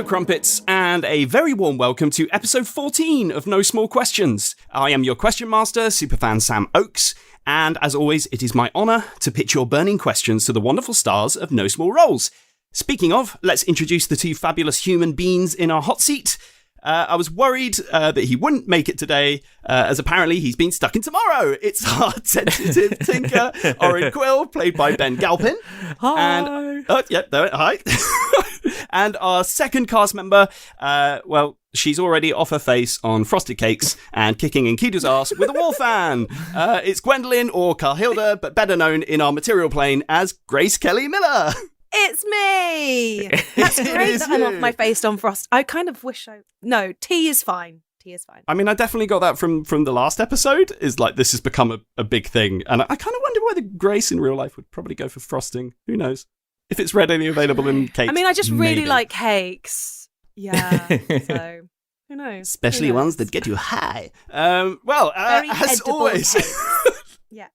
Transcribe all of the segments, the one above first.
crumpets, and a very warm welcome to episode 14 of No Small Questions. I am your question master, superfan Sam Oakes, and as always, it is my honour to pitch your burning questions to the wonderful stars of No Small Roles. Speaking of, let's introduce the two fabulous human beings in our hot seat. I was worried that he wouldn't make it today, as apparently he's been stuck in tomorrow. It's our tentative tinker, Orin Quill, played by Ben Galpin. Hi. And, hi. And our second cast member, she's already off her face on frosted cakes and kicking Enkidu's ass with a wall fan. It's Gwendolyn, or Carhilda, but better known in our material plane as Grace Kelly Miller. It's me! That's great that I'm off my face on frost. I kind of wish No, tea is fine. Tea is fine. I mean, I definitely got that from the last episode, is like this has become a big thing. And I kind of wonder whether Grace in real life would probably go for frosting. Who knows? If it's readily available in cakes. I mean, I just really maybe. like cakes. Yeah, so who knows? Especially Who knows? ones that get you high. Very As edible always... cakes. Yeah.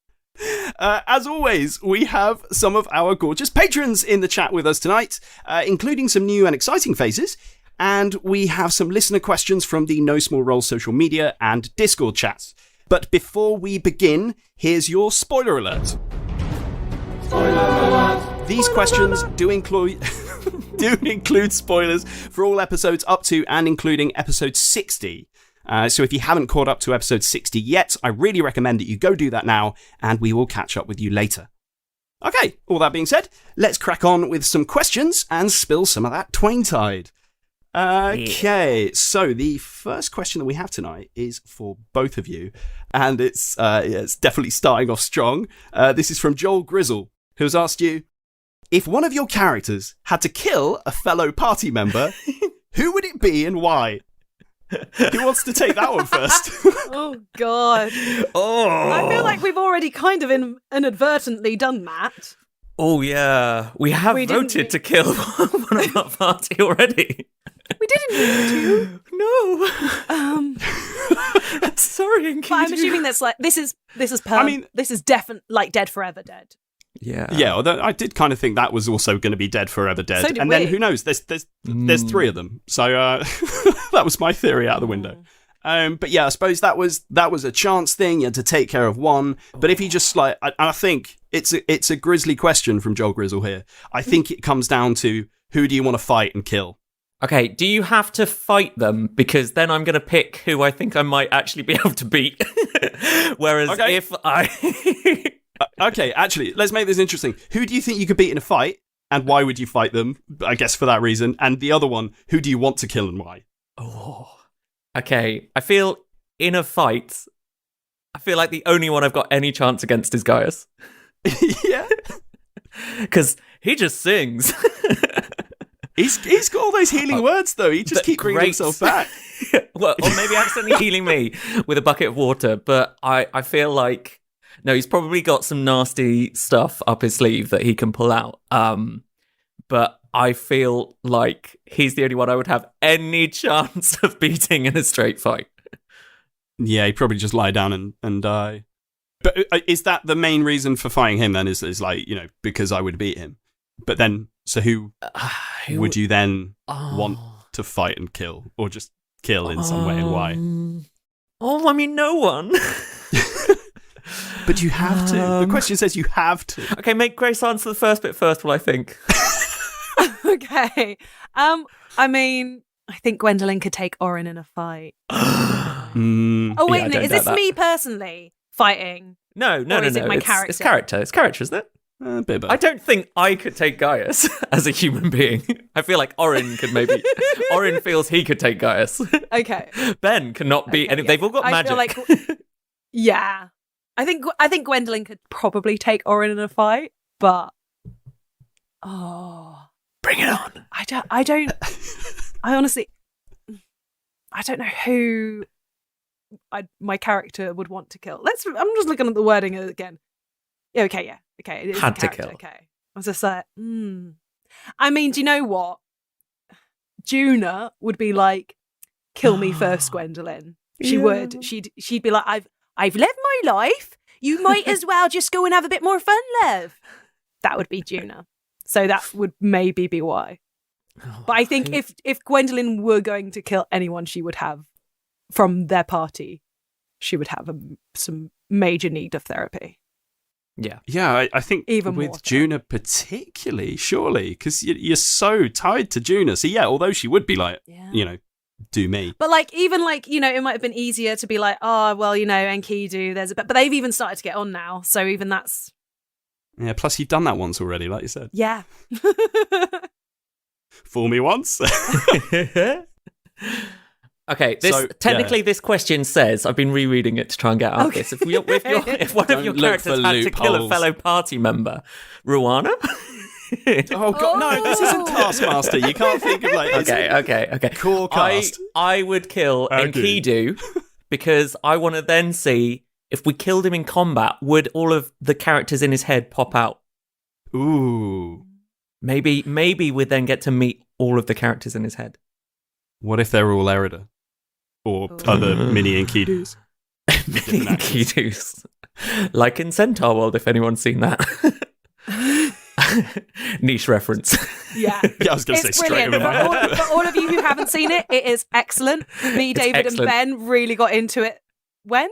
As always, we have some of our gorgeous patrons in the chat with us tonight, including some new and exciting faces, and we have some listener questions from the No Small Roles social media and Discord chats. But before we begin, here's your spoiler alert. Spoiler alert! These questions do include spoilers for all episodes up to and including episode 60. So if you haven't caught up to episode 60 yet, I really recommend that you go do that now, and we will catch up with you later. Okay, all that being said, let's crack on with some questions and spill some of that Twain tide. Okay, so the first question that we have tonight is for both of you, and it's definitely starting off strong. This is from Joel Grizzle, who's asked you, if one of your characters had to kill a fellow party member, who would it be and why? Who wants to take that one first? Oh, God. Oh. I feel like we've already kind of inadvertently done that. Oh, yeah. We have voted to kill one of our party already. We didn't need to. No. Sorry, Enkidu. But I'm assuming that's like, this is definitely like dead forever dead. Yeah. Yeah, although I did kind of think that was also going to be dead forever dead. So did and we. then who knows? There's three of them. So that was my theory out the window. But yeah, I suppose that was a chance thing. You had to take care of one. But if you just I think it's a grisly question from Joel Grizzle here. I think it comes down to who do you want to fight and kill? Okay, do you have to fight them? Because then I'm going to pick who I think I might actually be able to beat. Whereas if I... Okay, actually, let's make this interesting. Who do you think you could beat in a fight, and why would you fight them? I guess for that reason. And the other one, who do you want to kill and why? Oh, okay. I feel in a fight, I feel like the only one I've got any chance against is Gaius. Yeah, because he just sings. He's got all those healing words though. He just keeps bringing himself back. Well, or maybe accidentally healing me with a bucket of water. But I feel like. No, he's probably got some nasty stuff up his sleeve that he can pull out. But I feel like he's the only one I would have any chance of beating in a straight fight. Yeah, he'd probably just lie down and die. But is that the main reason for fighting him then? Is like, you know, because I would beat him? But then, so who would you then want to fight and kill? Or just kill in some way, and why? I mean, no one. But you have to. The question says you have to. Okay, make Grace answer the first bit first, while I think. Okay. I mean, I think Gwendolyn could take Orin in a fight. Oh, wait a minute. Is this me personally fighting? No. Is it my character? It's character. It's character, isn't it? A bit of both. I don't think I could take Gaius as a human being. I feel like Orin could maybe. Orin feels he could take Gaius. Okay. Ben cannot be. Okay, and they've all got magic. Feel like, yeah. I think Gwendolyn could probably take Orin in a fight, but bring it on. I honestly don't know who my character would want to kill. I'm just looking at the wording again. Yeah, okay. It is Had a to character, kill. Okay. I was just like, I mean, do you know what? Juna would be like, kill me first, Gwendolyn. She would. She'd be like, I've lived my life. You might as well just go and have a bit more fun, love. That would be Juna. So that would maybe be why. But I think if Gwendolyn were going to kill anyone, she would have from their party. She would have some major need of therapy. Yeah. Yeah, I think Even more with so. Juna particularly, surely, because you're so tied to Juna. So yeah, although she would be like, do me. But like, even like, it might have been easier to be like, oh, well, Enkidu, but they've even started to get on now. So even that's. Yeah, plus you've done that once already, like you said. Yeah. Fool me once. Okay, this question says, I've been rereading it to try and get out of this. If one of your Don't look characters for had to kill a loopholes. fellow party member, Ruana? Oh god, no, this isn't Taskmaster. You can't think of like Okay. core cast. I would kill Enkidu because I want to then see if we killed him in combat, would all of the characters in his head pop out? Ooh. Maybe we'd then get to meet all of the characters in his head. What if they're all Erida? Or other mini Enkidus? Mini Enkidus. Like in Centaur World, if anyone's seen that. Niche reference. Yeah. Yeah, I was going to say It's straight brilliant. over my head. For all of you who haven't seen it, it is excellent. Me, David, excellent. and Ben really got into it. When?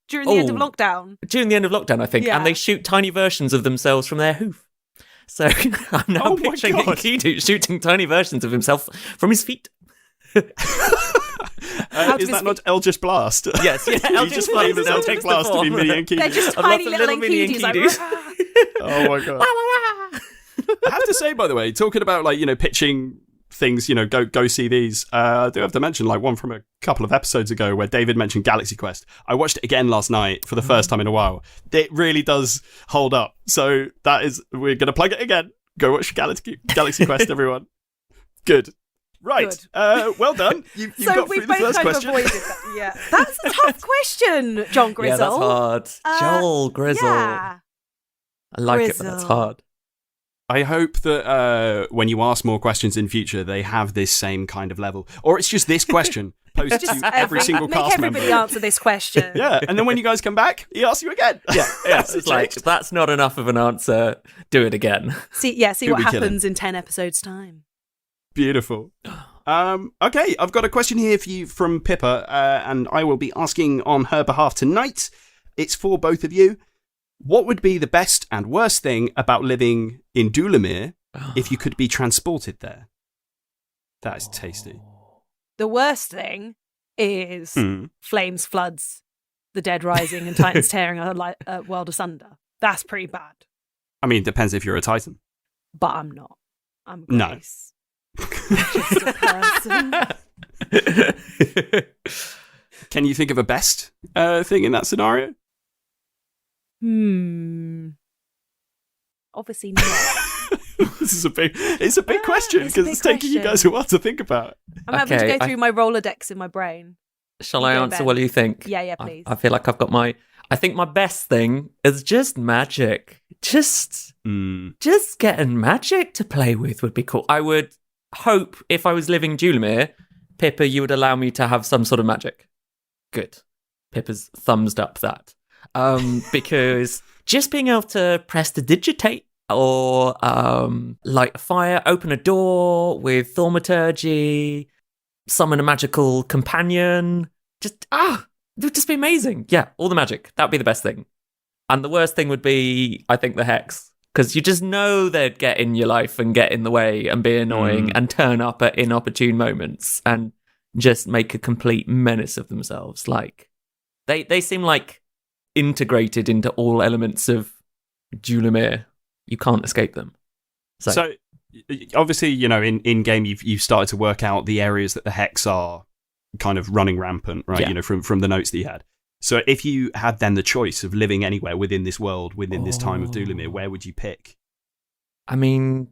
During the end of lockdown. During the end of lockdown, I think. Yeah. And they shoot tiny versions of themselves from their hoof. So I'm now Oh my picturing God. Enkidu shooting tiny versions of himself from his feet. Is that not Eldritch Blast? Yes, yeah. You Eldritch just Blast played is Eldritch Eldritch Blast to be Blast. mini Enkidus. They're just I've tiny lots of little little mini Enkidus. Like, Enkidus. Oh my god. I have to say, by the way, talking about pitching things, go see these. I do have to mention one from a couple of episodes ago where David mentioned Galaxy Quest. I watched it again last night for the first time in a while. It really does hold up. So we're going to plug it again. Go watch Galaxy Quest, everyone. Good. Right. Good. Well done. You so got we through the both first kind question. of avoided that. Yeah. That's a tough question, John Grizzle. Yeah, that's hard. Joel Grizzle. Yeah. I like it, but that's Grizzle. hard. I hope that when you ask more questions in future, they have this same kind of level. Or it's just this question posed to every single make cast everybody member. answer this question. Yeah, and then when you guys come back, he asks you again. Yeah, it's like, changed. that's not enough of an answer. Do it again. See Who what we killing? happens in 10 episodes' time. Beautiful. Okay, I've got a question here for you from Pippa, and I will be asking on her behalf tonight. It's for both of you. What would be the best and worst thing about living in Dulamir if you could be transported there? That is tasty. The worst thing is Hmm. flames, floods, the dead rising, and titans tearing a world asunder. That's pretty bad. I mean, it depends if you're a Titan. But I'm not. I'm No. Grace. Just a person. Can you think of a best thing in that scenario? Obviously not. It's a big question it's a because big it's taking you question. guys a while to think about. I'm having to Okay, go through my Rolodex in my brain. Shall You I go, answer Ben. what you think? Yeah, please. I feel like I've got I think my best thing is just magic. Just getting magic to play with would be cool. I would hope if I was living Dulamir, Pippa, you would allow me to have some sort of magic. Good. Pippa's thumbs up that. Because just being able to prestidigitate or light a fire, open a door with thaumaturgy, summon a magical companion, it would just be amazing. Yeah, all the magic. That would be the best thing. And the worst thing would be, I think, the Hex. Because you just know they'd get in your life and get in the way and be annoying and turn up at inopportune moments and just make a complete menace of themselves. Like, they seem like integrated into all elements of Dulamir. You can't escape them. So obviously, in game, you've started to work out the areas that the Hex are kind of running rampant, right? Yeah. From the notes that you had. So if you had then the choice of living anywhere within this world, within this time of Dulamir, where would you pick? I mean,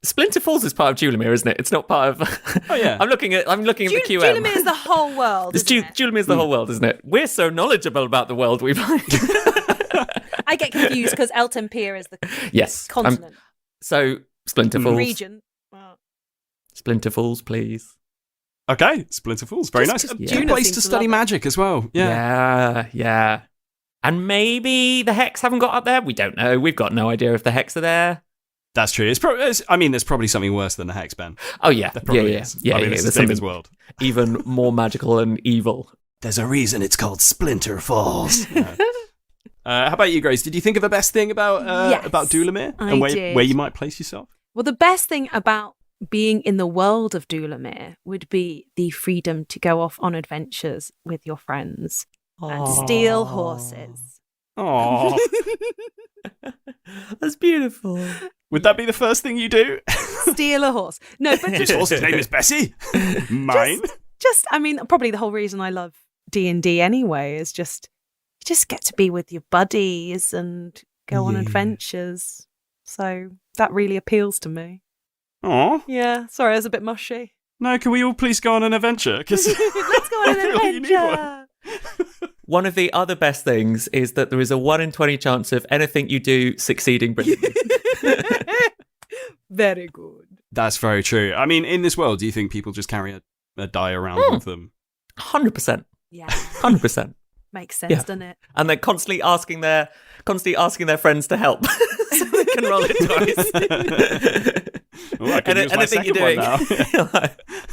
Splinter Falls is part of Dulamir, isn't it? It's not part of. Oh yeah. I'm looking at the QM. Dulamir is the whole world. Isn't it? Dulamir is the whole world, isn't it? We're so knowledgeable about the world we find. I get confused because Elton-Pier is the Yes. continent. So Splinter Falls. Region. Well, Splinter Falls, please. Okay, Splinter Falls, very Just nice. 'cause Good Juna place seems to to study love it. magic as well. Yeah. Yeah. And maybe the Hex haven't got up there. We don't know. We've got no idea if the Hex are there. That's true. There's probably something worse than a hex, Ben. Oh yeah, There probably yeah. is. Yeah, It's there's David's something world. even more magical and evil. There's a reason it's called Splinter Falls. How about you, Grace? Did you think of a best thing about Yes, Dulamir I and where did. you might place yourself? Well, the best thing about being in the world of Dulamir would be the freedom to go off on adventures with your friends and steal horses. Oh, That's beautiful. would that be the first thing you do? Steal a horse. No, but This horse's name is Bessie. Mine. probably the whole reason I love D&D anyway is just you just get to be with your buddies and go on Yeah. adventures. So that really appeals to me. Oh Yeah, sorry, I was a bit mushy. no! Can we all please go on an adventure? 'Cause Let's go on I feel an you need one. adventure. One of the other best things is that there is a 1 in 20 chance of anything you do succeeding brilliantly. Very good. That's very true. I mean, in this world, do you think people just carry a die around with them? 100%. Yeah, 100%. makes sense, Yeah. doesn't it? And they're constantly asking their friends to help so they can roll it twice. Oh, I can use my Anything you're second doing. one now.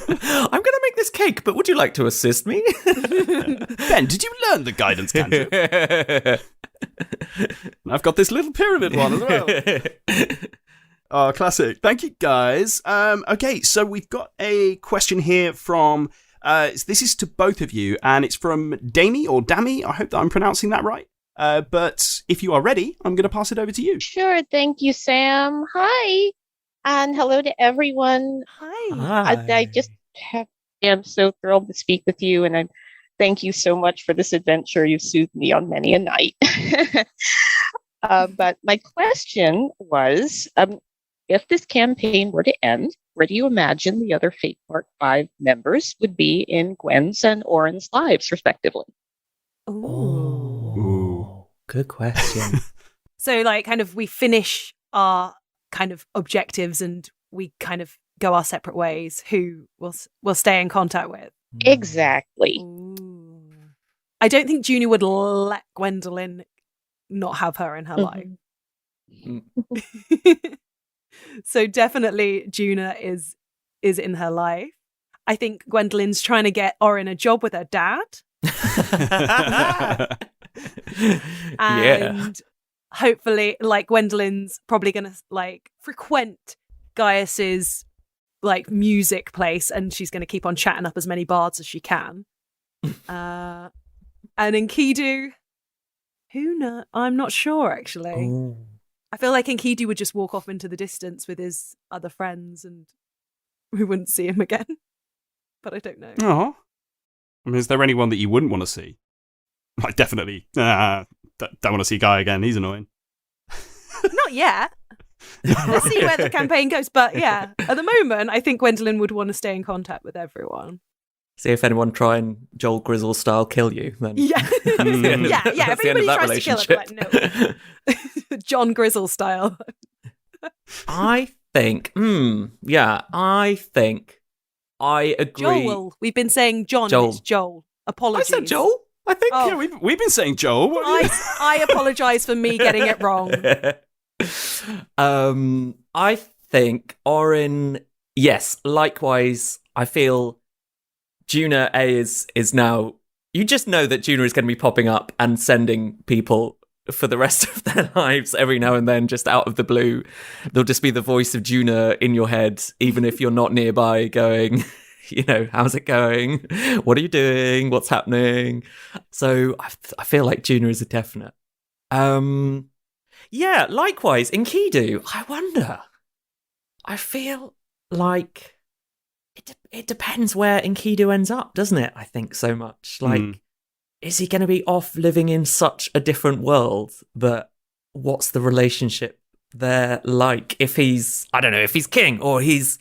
I'm going to make this cake, but would you like to assist me? Ben, did you learn the guidance cantrip? I've got this little pyramid one as well. Oh, classic. Thank you, guys. Okay, so we've got a question here from... this is to both of you, and it's from Dami or Dami. I hope that I'm pronouncing that right. But if you are ready, I'm going to pass it over to you. Sure. Thank you, Sam. Hi. And hello to everyone. Hi. I just am so thrilled to speak with you. And I thank you so much for this adventure. You've soothed me on many a night. But my question was, if this campaign were to end, where do you imagine the other Fate Mark 5 members would be in Gwen's and Oren's lives, respectively? Ooh. Good question. So, like, kind of, we finish our kind of objectives and we kind of go our separate ways. Who we'll stay in contact with? Exactly. Ooh. I don't think Junior would let Gwendolyn not have her in her Mhm. life. So definitely Juna is in her life. I think Gwendolyn's trying to get Oren a job with her dad. And hopefully, like, Gwendolyn's probably gonna like frequent Gaius's like music place, and she's gonna keep on chatting up as many bards as she can. And Enkidu, who knows? I'm not sure actually. Oh. I feel like Enkidu would just walk off into the distance with his other friends, and we wouldn't see him again. But I don't know. Oh. I mean, is there anyone that you wouldn't want to see? Like, definitely. Don't want to see Guy again. He's annoying. Not yet. Let's see where the campaign goes. But yeah, at the moment, I think Gwendolyn would want to stay in contact with everyone. See if anyone try and Joel Grizzle style kill you. Then Yeah. That's the end of- Yeah. that's the end Everybody of that tries to kill her, but relationship. no. John Grizzle style. I think, I agree. Joel. We've been saying John. Joel. It's Joel. I Apologies. said Joel, I think. Oh. Yeah, we've been saying Joel. What are you- I apologise for me getting it wrong. I think Orin, yes, likewise, I feel Juna is now, you just know that Juna is going to be popping up and sending people for the rest of their lives every now and then, just out of the blue. There'll just be the voice of Juna in your head, even if you're not nearby, going, you know, how's it going? What are you doing? What's happening? So I feel like Juna is a definite. Yeah, likewise, Enkidu, I wonder. I feel like it depends where Enkidu ends up, doesn't it? I think so much. Like, is he going to be off living in such a different world that what's the relationship there like? If he's, I don't know, if he's king or he's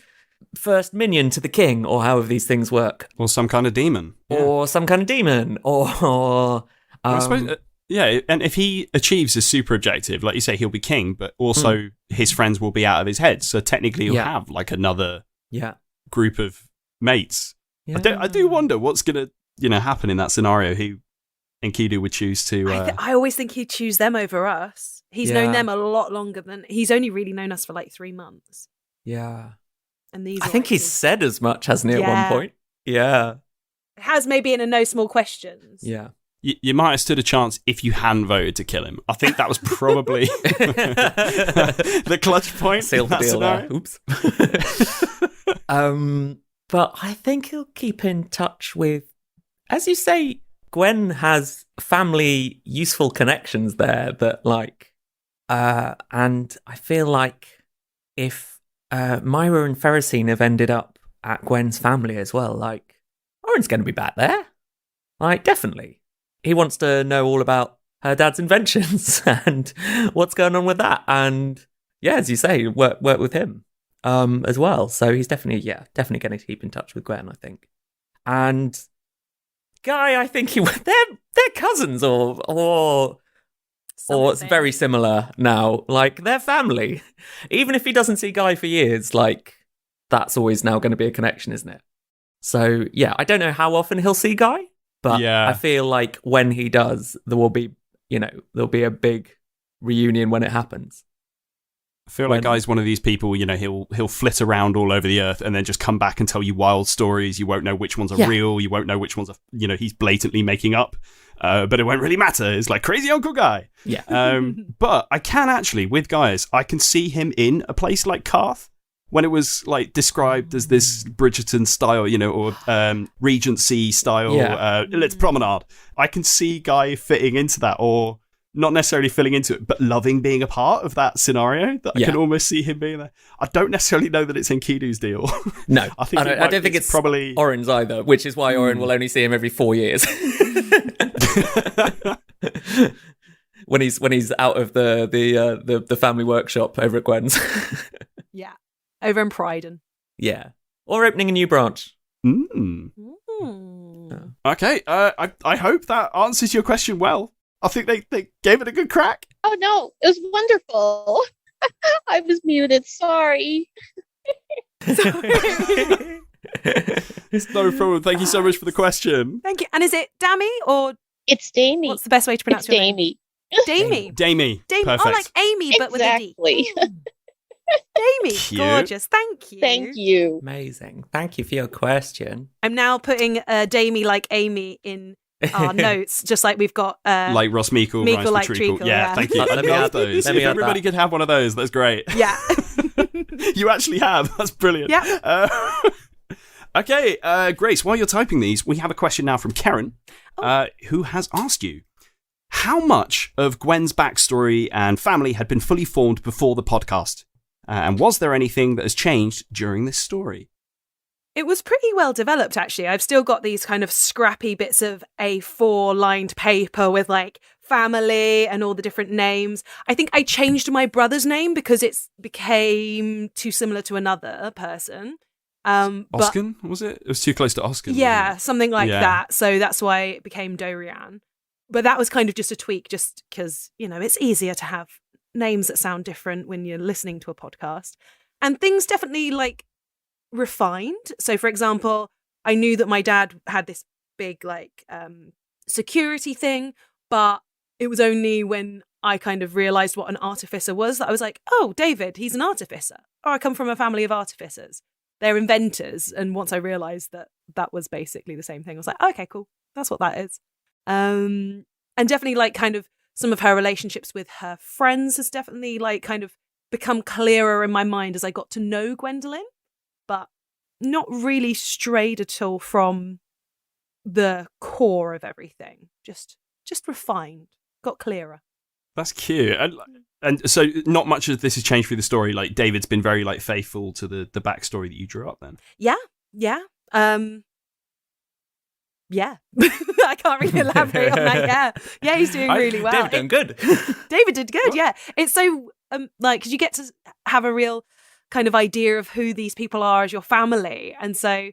first minion to the king or however these things work. Or some kind of demon. Or some kind of demon or I suppose, yeah, and if he achieves his super objective, like you say, he'll be king, but also his friends will be out of his head. So technically he'll have like another group of mates. Yeah. I do wonder what's going to, happen in that scenario. Who Enkidu would choose to... I always think he'd choose them over us. He's known them a lot longer than he's only really known us for like 3 months. Yeah. And these I are think like he's his- said as much, hasn't he, at Yeah. one point? Yeah. has maybe in a no small questions. Yeah. You might have stood a chance if you hadn't voted to kill him. I think that was probably the clutch point. Seal the in that deal there. scenario. Oops. But I think he'll keep in touch with, as you say, Gwen has family useful connections there that like, and I feel like if Myra and Ferrocene have ended up at Gwen's family as well, like, Oren's going to be back there. Like, definitely. He wants to know all about her dad's inventions and what's going on with that. And yeah, as you say, work with him as well. So he's definitely going to keep in touch with Gwen, I think. And Guy, I think they're cousins or it's Something. very similar now. Like, they're family. Even if he doesn't see Guy for years, like, that's always now going to be a connection, isn't it? So yeah, I don't know how often he'll see Guy. But Yeah. I feel like when he does, there'll be a big reunion when it happens. I feel like Guy's one of these people, he'll flit around all over the earth and then just come back and tell you wild stories. You won't know which ones are Yeah. real. You won't know which ones are, he's blatantly making up. But it won't really matter. It's like Crazy Uncle Guy. Yeah. But I can actually, with Gaius, I can see him in a place like Carth. When it was like described as this Bridgerton style, or Regency style, Yeah. let's promenade. I can see Guy fitting into that, or not necessarily filling into it, but loving being a part of that scenario. That I Yeah. can almost see him being there. I don't necessarily know that it's Enkidu's deal. No, I think I don't think it's probably Oren's either, which is why Oren will only see him every 4 years. when he's out of the family workshop over at Gwen's. Yeah. Over in Pryden. Yeah. Or opening a new branch. Mm. Mm. Okay, I hope that answers your question well. I think they gave it a good crack. Oh no, it was wonderful. I was muted. Sorry. It's no problem. Thank you so much for the question. Thank you. And is it Dammy or It's Damie. what's the best way to pronounce It's your name? Damie. Damie. Damie. Damie. Perfect. Oh, like Amy, but with a D. Exactly. Damie. Cute. Gorgeous. Thank you. Thank you. Amazing. Thank you for your question. I'm now putting Damie like Amy in our notes, just like we've got Like Ross Meikle, Meikle Rhymes for like Treacle. treacle, Yeah, yeah. thank you. I Let me love add- those. let me If add everybody that. could have one of those, that's great. yeah. You actually have. That's brilliant. Yeah. Okay, Grace, while you're typing these, we have a question now from Karen, Oh. who has asked you, how much of Gwen's backstory and family had been fully formed before the podcast? And was there anything that has changed during this story? It was pretty well developed, actually. I've still got these kind of scrappy bits of A4 lined paper with like family and all the different names. I think I changed my brother's name because it became too similar to another person. But Oskin, was it? It was too close to Oskin. yeah, something like Yeah. that. So that's why it became Dorian. But that was kind of just a tweak, just because, it's easier to have names that sound different when you're listening to a podcast. And things definitely like refined. So, for example, I knew that my dad had this big like security thing, but it was only when I kind of realized what an artificer was that I was like, oh, David, he's an artificer. Oh, I come from a family of artificers. They're inventors. And once I realized that that was basically the same thing, I was like, okay, cool. That's what that is. And definitely like kind of some of her relationships with her friends has definitely like kind of become clearer in my mind as I got to know Gwendolyn, but not really strayed at all from the core of everything. Just refined, got clearer. That's cute. And so not much of this has changed through the story. Like David's been very like faithful to the backstory that you drew up then. Yeah. Yeah. I can't really elaborate on that. Yeah, he's doing really well. David done good. David did good, yeah. It's so, like, because you get to have a real kind of idea of who these people are as your family. And so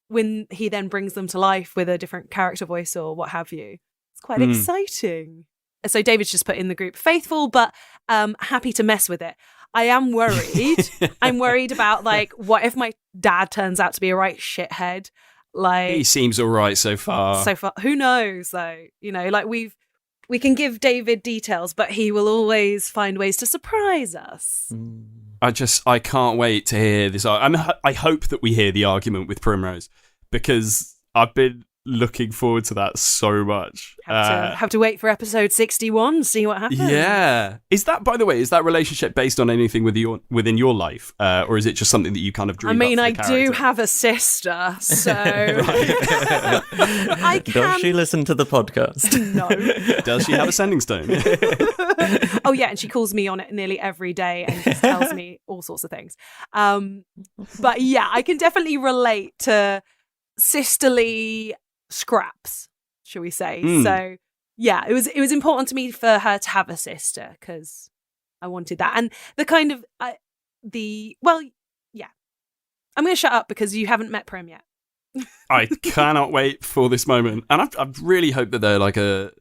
when he then brings them to life with a different character voice or what have you, it's quite exciting. So David's just put in the group faithful, but happy to mess with it. I am worried. I'm worried about, like, what if my dad turns out to be a right shithead? He Like, seems all right so far. so far, who knows though? Like We can give David details, but he will always find ways to surprise us. I can't wait to hear this. I hope that we hear the argument with Primrose, because I've been looking forward to that so much. Have to wait for episode 61, see what happens. Yeah. Is that, by the way, is that relationship based on anything within your life? Or is it just something that you kind of dream up? I mean, for the I do character? have a sister, so I can... Does she listen to the podcast? No. Does she have a sending stone? Oh, yeah, and she calls me on it nearly every day and just tells me all sorts of things. But yeah, I can definitely relate to sisterly scraps, shall we say. So yeah, it was important to me for her to have a sister, because I wanted that. And the kind of I'm going to shut up because you haven't met Prim yet. I cannot wait for this moment, and I really hope that they're like a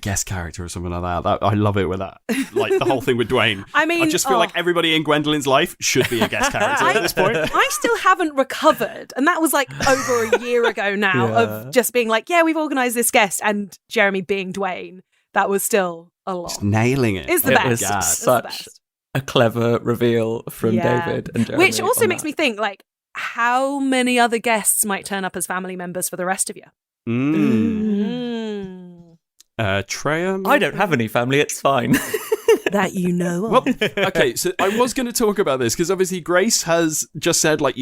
guest character or something like that. I love it with that, like the whole thing with Dwayne. I mean, I just feel like everybody in Gwendolyn's life should be a guest character at this point. I still haven't recovered, and that was like over a year ago now, of just being like, yeah, we've organised this guest, and Jeremy being Dwayne. That was still a lot. Just nailing it. It's the It best. was It's the such best. a clever reveal from Yeah. David and Jeremy. Which also on makes that. me think, like, how many other guests might turn up as family members for the rest of you? Treya? I don't have any family, it's fine. That you know of. Well, okay, so I was going to talk about this because obviously Grace has just said, like,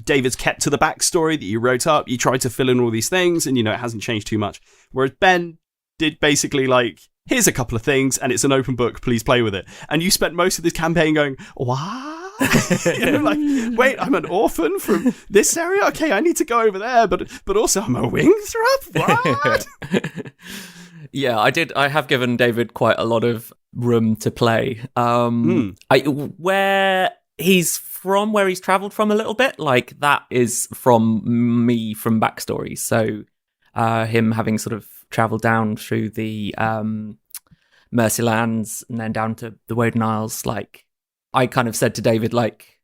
David's kept to the backstory that you wrote up. You tried to fill in all these things, and, it hasn't changed too much. Whereas Ben did basically, like, here's a couple of things, and it's an open book, please play with it. And you spent most of this campaign going, what? Like, wait, I'm an orphan from this area? Okay, I need to go over there, but also I'm a Wingthrup? What? Yeah, I have given David quite a lot of room to play. Where he's from, where he's travelled from a little bit, like that is from me from backstory. So him having sort of travelled down through the Mercylands and then down to the Woden Isles, like I kind of said to David, like,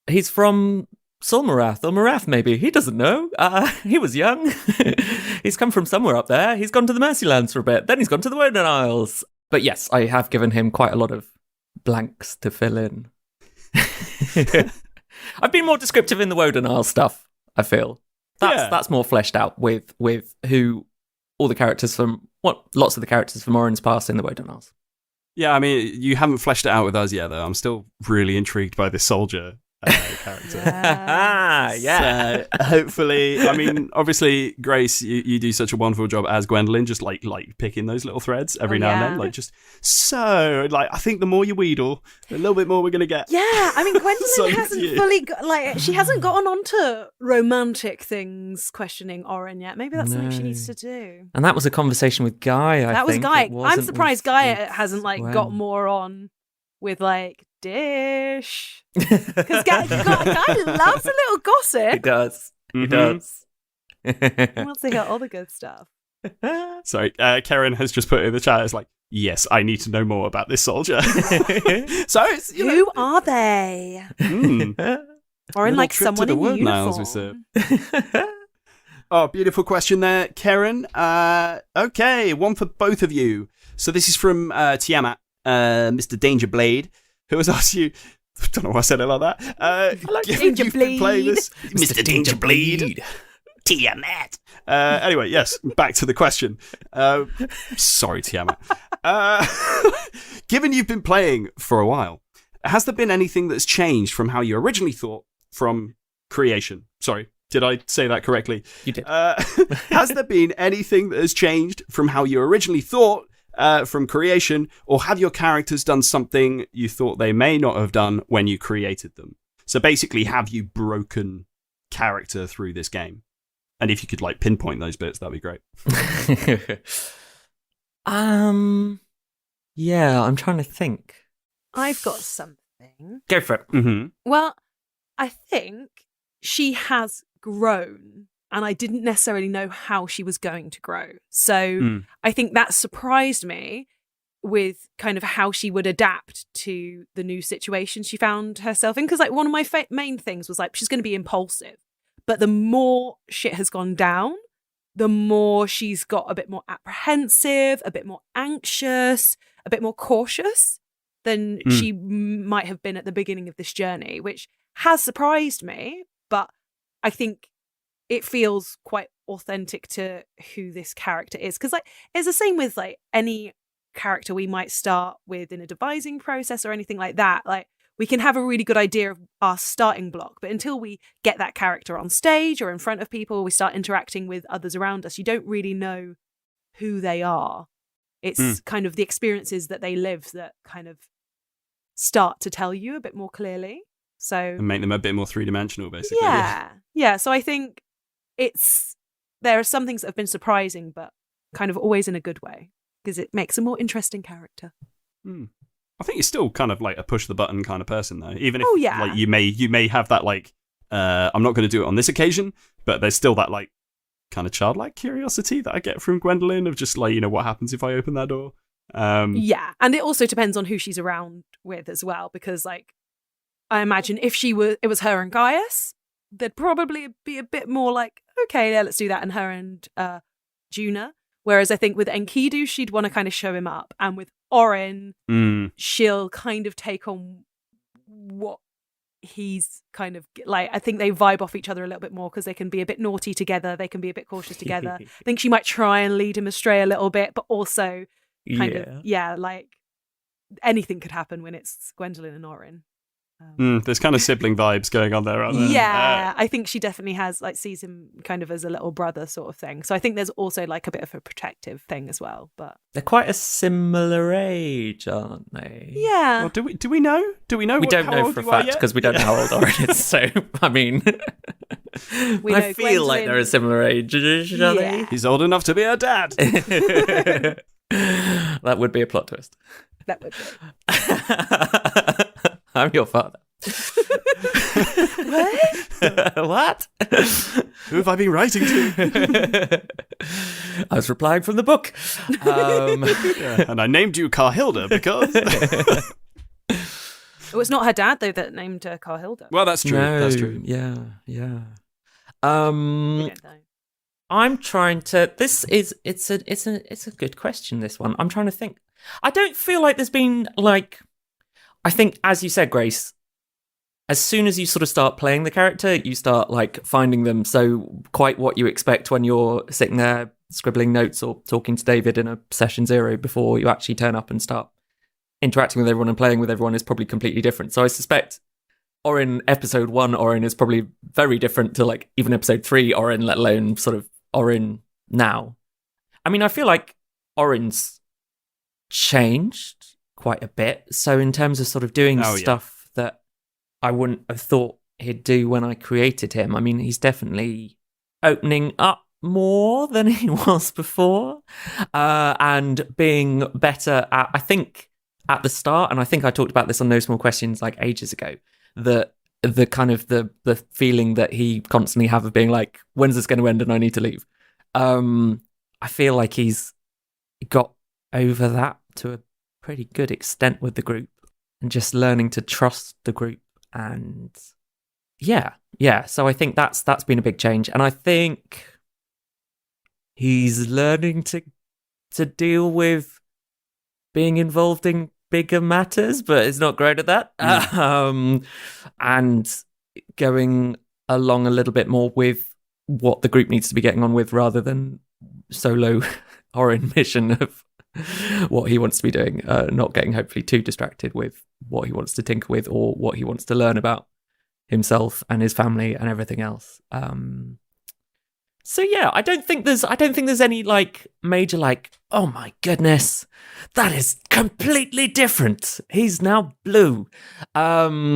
he's from Solmarath or Marath, maybe. He doesn't know. He was young. He's come from somewhere up there. He's gone to the Mercylands for a bit. Then he's gone to the Woden Isles. But yes, I have given him quite a lot of blanks to fill in. I've been more descriptive in the Woden Isles stuff, I feel. That's more fleshed out with who all the characters from, lots of the characters from Orin's past in the Woden Isles. Yeah, I mean, you haven't fleshed it out with us yet, though. I'm still really intrigued by this soldier character. Yeah. So, hopefully, I mean, obviously, Grace, you do such a wonderful job as Gwendolyn, just like picking those little threads every now and then, like just so. Like, I think the more you wheedle, a little bit more we're gonna get. Yeah, I mean, Gwendolyn So hasn't cute. fully she hasn't gotten on to romantic things, questioning Orin yet. Maybe that's something she needs to do. And that was a conversation with Guy, I That was think. Guy. It wasn't I'm surprised with- Guy with hasn't like Gwen. got more on with like Dish, because Guy loves a little He gossip. does. He Mhm. does. He wants to hear all the good stuff. Sorry, Karen has just put in the chat. It's like, yes, I need to know more about this soldier. So it's Who are they? mm. Orin Little like trip to someone the in Wood Niles, uniform. we said. Oh, beautiful question there, Karen. Okay, one for both of you. So this is from Tiamat, Mr. Dangerblade, who has asked you. I don't know why I said it like that. Given you've been playing this, Mr. Dangerblade, Tiamat. Anyway, yes, back to the question. Sorry, Tiamat. Given you've been playing for a while, has there been anything that's changed from how you originally thought from creation? Sorry. Did I say that correctly? You did. Has there been anything that has changed from how you originally thought from creation, or have your characters done something you thought they may not have done when you created them? So basically, have you broken character through this game? And if you could like pinpoint those bits, that'd be great. Yeah, I'm trying to think. I've got something. Go for it. Mm-hmm. Well, I think she has grown, and I didn't necessarily know how she was going to grow. So I think that surprised me with kind of how she would adapt to the new situation she found herself in. Because like one of my main things was like, she's going to be impulsive. But the more shit has gone down, the more she's got a bit more apprehensive, a bit more anxious, a bit more cautious than she might have been at the beginning of this journey, which has surprised me, but I think it feels quite authentic to who this character is. Because like it's the same with like any character we might start with in a devising process or anything like that. Like we can have a really good idea of our starting block, but until we get that character on stage or in front of people, we start interacting with others around us, you don't really know who they are. It's kind of the experiences that they live that kind of start to tell you a bit more clearly. So And make them a bit more three-dimensional, basically. yeah. So I think there are some things that have been surprising, but kind of always in a good way, because it makes a more interesting character. I think you're still kind of like a push the button kind of person, though. Even if like you may have that like I'm not going to do it on this occasion, but there's still that like kind of childlike curiosity that I get from Gwendolyn of just like, what happens if I open that door? Yeah, and it also depends on who she's around with as well, because like I imagine if it was her and Gaius, there'd probably be a bit more like, okay, yeah, let's do that, and her and Juna. Whereas I think with Enkidu, she'd want to kind of show him up, and with Orin, she'll kind of take on what he's kind of like. I think they vibe off each other a little bit more because they can be a bit naughty together, they can be a bit cautious together. I think she might try and lead him astray a little bit, but also kind of like anything could happen when it's Gwendolyn and Orin. There's kind of sibling vibes going on there, aren't there? Yeah, I think she definitely sees him kind of as a little brother sort of thing. So I think there's also like a bit of a protective thing as well. But they're quite a similar age, aren't they? Yeah. Well, do we know? Do we know? We don't know for a fact because we don't know how old Orin is. So I mean, I feel like they're a similar age. Are they? He's old enough to be her dad. That would be a plot twist. That would be. I'm your father. What? What? Who have I been writing to? I was replying from the book. And I named you Carhilda because... It was not her dad, though, that named her Carhilda. Well, that's true. No, That's true. Yeah. We don't know. I'm trying to. It's a good question. This one. I'm trying to think. I don't feel like there's been like. I think, as you said, Grace, as soon as you sort of start playing the character, you start like finding them so quite what you expect when you're sitting there scribbling notes or talking to David in a session 0 before you actually turn up and start interacting with everyone and playing with everyone is probably completely different. So I suspect Orin episode 1 Orin is probably very different to like even episode 3 Orin, let alone sort of Orin now. I mean, I feel like Orin's changed quite a bit. So in terms of sort of doing stuff that I wouldn't have thought he'd do when I created him, I mean, he's definitely opening up more than he was before, and being better at, I think at the start, and I think I talked about this on No Small Questions like ages ago, the kind of the feeling that he constantly have of being like, when's this going to end and I need to leave? I feel like he's got over that to a pretty good extent with the group and just learning to trust the group. And yeah. So I think that's been a big change. And I think he's learning to deal with being involved in bigger matters, but is not great at that. And going along a little bit more with what the group needs to be getting on with rather than solo Orin mission of what he wants to be doing, not getting hopefully too distracted with what he wants to tinker with or what he wants to learn about himself and his family and everything else. So yeah, I don't think there's any like major like, oh my goodness, that is completely different. He's now blue. But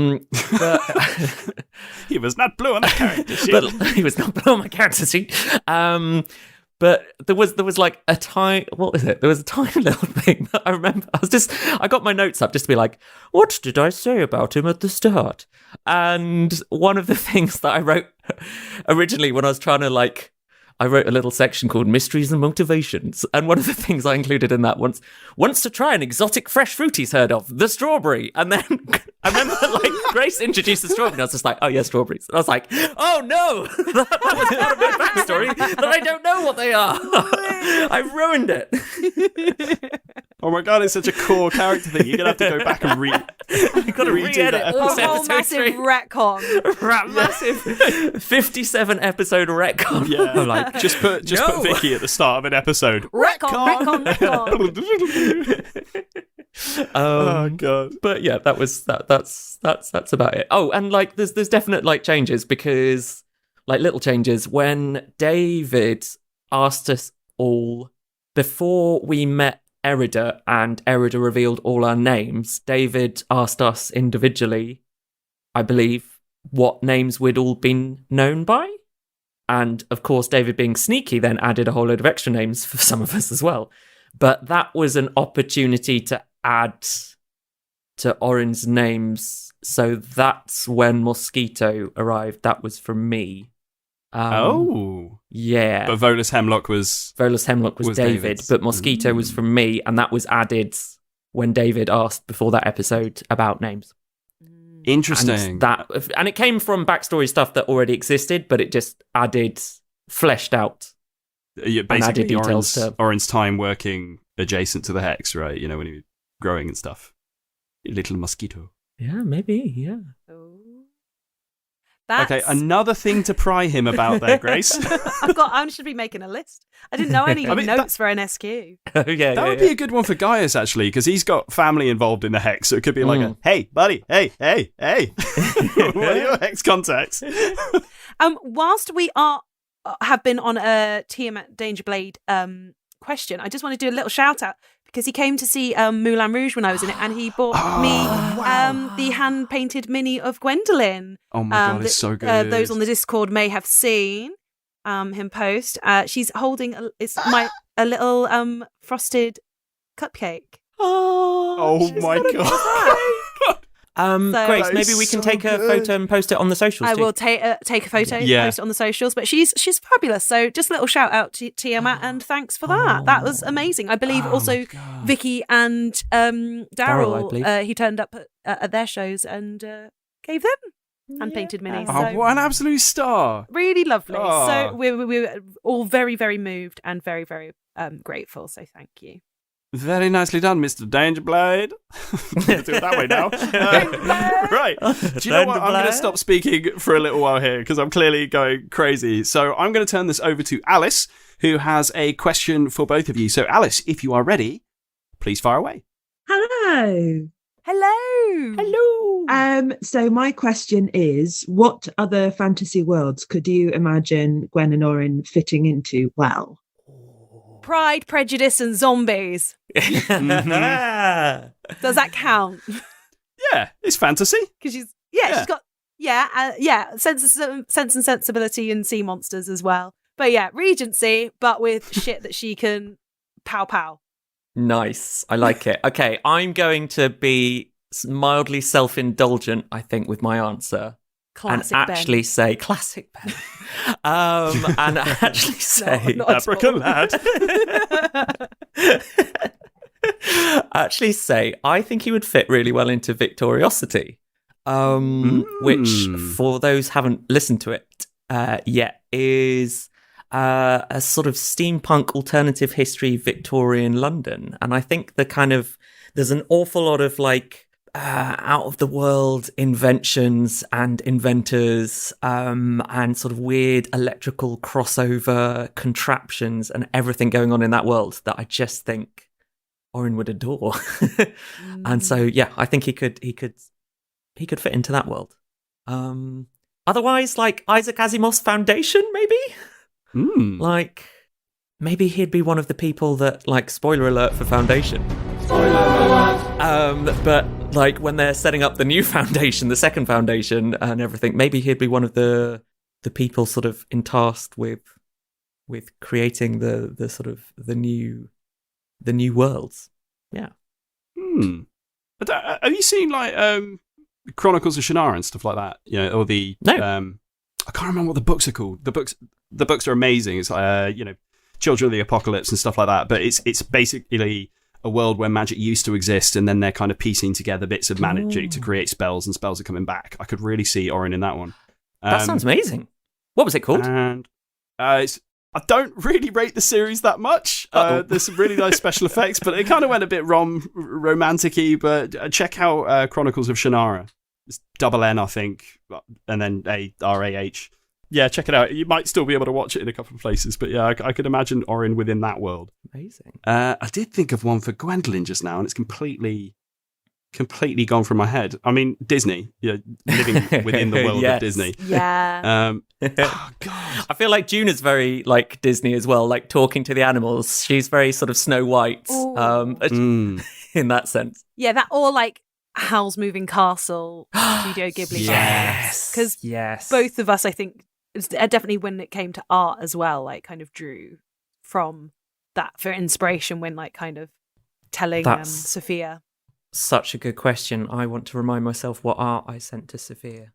He was not blue on the character sheet. but he was not blue on my character sheet. But there was like a tiny, what was it? There was a tiny little thing that I remember. I got my notes up just to be like, what did I say about him at the start? And one of the things that I wrote originally when I was trying to like, I wrote a little section called Mysteries and Motivations. And one of the things I included in that wants to try an exotic fresh fruit he's heard of, the strawberry. And then I remember like Grace introduced the strawberry, and I was just like, oh yeah, strawberries. And I was like, oh no, that was part of my backstory that I don't know what they are. I've ruined it. Oh my god, it's such a core character thing. You're going to have to go back and You've got to re-edit that A whole episode massive 3. retcon. Massive 57 episode retcon. Yeah, I'm like, just put no. Vicky at the start of an episode. Retcon. Oh god. But yeah, that's about it. Oh, and like there's definite like changes, because like little changes when David asked us all before we met Erida and Erida revealed all our names. David asked us individually, I believe, what names we'd all been known by. And of course, David, being sneaky, then added a whole load of extra names for some of us as well. But that was an opportunity to add to Orin's names. So that's when Mosquito arrived. That was from me. Yeah. But Volus Hemlock was Volus was David, David's. but Mosquito was from me, and that was added when David asked before that episode about names. interesting. And it came from backstory stuff that already existed, but it just fleshed out. Yeah, added basically, details to- Orin's time working adjacent to the hex, right? You know, when he was growing and stuff. Little mosquito. Yeah, maybe, yeah. Okay, another thing to pry him about there, Grace. I should be making a list. I didn't know any notes for an SQ. Oh, yeah, That would be a good one for Gaius, actually, because he's got family involved in the hex, so it could be like a, hey, buddy, hey. What are your hex contacts? Whilst we have been on a Tiamat Dangerblade question, I just want to do a little shout out, because he came to see Moulin Rouge when I was in it, and he bought me the hand-painted mini of Gwendolyn. Oh my god, it's so good. Those on the Discord may have seen him post. She's holding a little frosted cupcake. Oh my god. Grace, That maybe is we can so take a good. photo and post it on the socials. I too. will take a photo, Yeah. post it on the socials. But she's fabulous. So just a little shout out to Tiamat, and thanks for that. That was amazing. I believe also Vicky and Daryl, I Daryl. believe. He turned up at their shows and gave them hand painted minis. Oh, So what an absolute star. really lovely. Oh. So we're all very, very moved and very, very grateful. So thank you. Very nicely done, Mr. Dangerblade. Let's do it that way now. Right. Do you know what? I'm going to stop speaking for a little while here because I'm clearly going crazy. So I'm going to turn this over to Alice, who has a question for both of you. So, Alice, if you are ready, please fire away. Hello. Hello. So my question is, what other fantasy worlds could you imagine Gwen and Orin fitting into well? Pride, Prejudice, and Zombies. Does that count? Yeah, it's fantasy. Because she's got sense and sensibility and sea monsters as well. But yeah, Regency, but with shit that she can pow. Nice. I like it. Okay, I'm going to be mildly self-indulgent, I think, with my answer. Classic and Ben. actually say classic Ben. And actually say not at all. Abracalad. actually say I think he would fit really well into Victoriosity. Which, for those who haven't listened to it yet, is a sort of steampunk alternative history Victorian London. And I think there's an awful lot of like out of the world inventions and inventors and sort of weird electrical crossover contraptions and everything going on in that world that I just think Orin would adore. And so I think he could fit into that world. Otherwise, like Isaac Asimov's Foundation, maybe? Like, maybe he'd be one of the people that, like, spoiler alert for Foundation. But, like, when they're setting up the new Foundation, the second Foundation and everything, maybe he'd be one of the people sort of tasked with creating the sort of the new worlds. Yeah. Have you seen, like, Chronicles of Shannara and stuff like that? You know, or the... No. I can't remember what the books are called. The books are amazing. It's like, Children of the Apocalypse and stuff like that. But it's basically a world where magic used to exist, and then they're kind of piecing together bits of magic to create spells, and spells are coming back. I could really see Orin in that one. That sounds amazing. What was it called? And I don't really rate the series that much. There's some really nice special effects, but it kind of went a bit romantic-y. But check out Chronicles of Shannara. It's double N, I think, and then A-R-A-H. Yeah, check it out. You might still be able to watch it in a couple of places, but yeah, I could imagine Orin within that world. Amazing. I did think of one for Gwendolyn just now, and it's completely gone from my head. I mean, Disney, living within the world Yes. of Disney. Yeah. Oh God. I feel like Juna's very like Disney as well, like talking to the animals. She's very sort of Snow White in that sense. Yeah, that or like Howl's Moving Castle, Studio Ghibli. Because yes. both of us, I think, definitely when it came to art as well, like kind of drew from that for inspiration when like kind of telling That's- Sophia. Such a good question. I want to remind myself what art I sent to Sophia.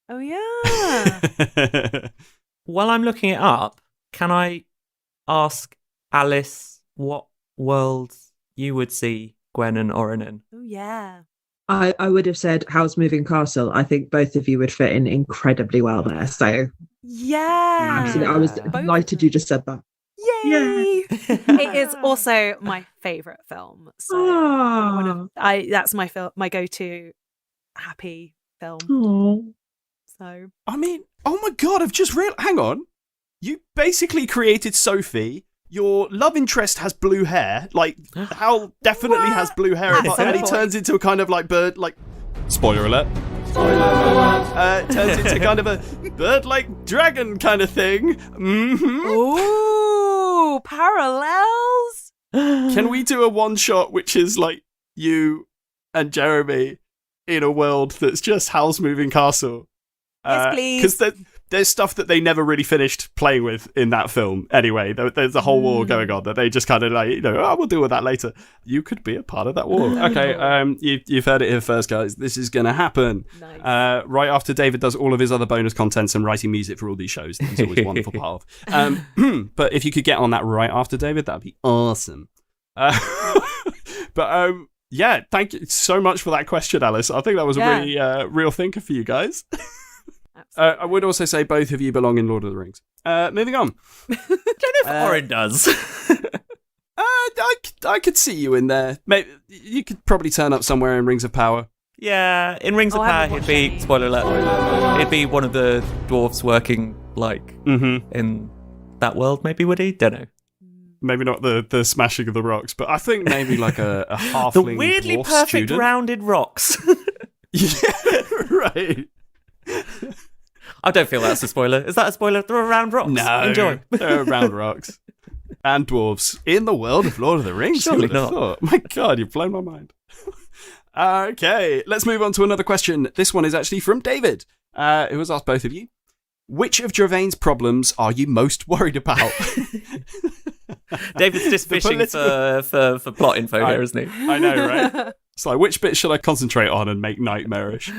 Oh yeah. While I'm looking it up, can I ask Alice what worlds you would see Gwen and Orin in? Oh yeah. I would have said Howl's Moving Castle. I think both of you would fit in incredibly well there. So Yeah. absolutely, I was Both of delighted them. you just said that. Yay! It is also my favorite film. So Oh, that's my go-to happy film. oh. So I mean, oh my God, I've just realized. Hang on. You basically created Sophie. Your love interest has blue hair. Like, Hal definitely has blue hair. At some And he point. turns into a kind of like bird, like. Spoiler alert. Turns into kind of a bird-like dragon kind of thing. Mm-hmm. ooh, parallels. Can we do a one-shot which is like you and Jeremy in a world that's just Howl's Moving Castle? Yes, please. Because there's stuff that they never really finished playing with in that film. Anyway, there's a whole war going on that they just kind of like, we'll deal with that later. You could be a part of that war. Okay, you've heard it here first, guys. This is going to happen. Nice. Right after David does all of his other bonus contents and writing music for all these shows. That's always a wonderful part of. But if you could get on that right after David, that'd be awesome. Yeah, thank you so much for that question, Alice. I think that was a really real thinker for you guys. Absolutely. I would also say both of you belong in Lord of the Rings. Moving on. I don't know if Orin does. I could see you in there. Maybe you could probably turn up somewhere in Rings of Power. Yeah, in Rings of I Power, haven't he'd watched be, any. spoiler alert, he'd be one of the dwarves working, like, in that world, maybe, would he? Don't know. Maybe not the smashing of the rocks, but I think maybe like a halfling The weirdly dwarf perfect student. rounded rocks. Yeah, right. I don't feel that's a spoiler. Is that a spoiler? There are round rocks. No, Enjoy. There are round rocks and dwarves in the world of Lord of the Rings. Surely Who would have not. thought? My God, you've blown my mind. Okay, let's move on to another question. This one is actually from David, who has asked both of you. Which of Gervain's problems are you most worried about? David's just fishing for plot info here, isn't he? I know, right? It's like, which bit should I concentrate on and make nightmarish?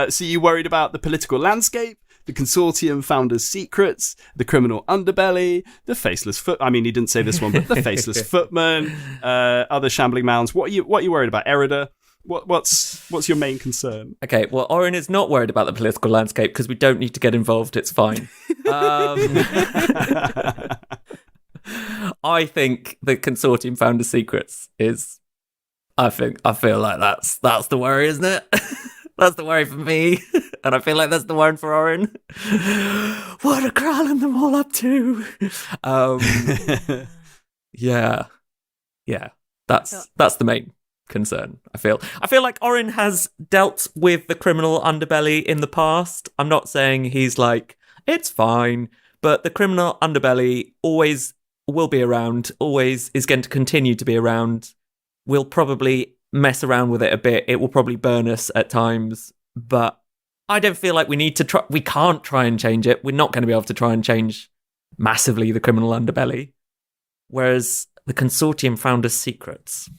So you worried about the political landscape, the consortium founders' secrets, the criminal underbelly, the faceless foot. I mean, he didn't say this one, but the faceless footman, other shambling mounds. What are you worried about, Erida? What's your main concern? Okay, well, Orin is not worried about the political landscape because we don't need to get involved. It's fine. I think the consortium founders' secrets is. I feel like that's the worry, isn't it? That's the worry for me, and I feel like that's the worry for Orin. What are Kral and them all up to? Yeah. That's the main concern. I feel like Orin has dealt with the criminal underbelly in the past. I'm not saying he's like it's fine, but the criminal underbelly always will be around. Always is going to continue to be around. We'll probably mess around with it a bit. It will probably burn us at times, but I don't feel like we need to try. We can't try and change it. We're not going to be able to try and change massively the criminal underbelly. Whereas the consortium founders' secrets,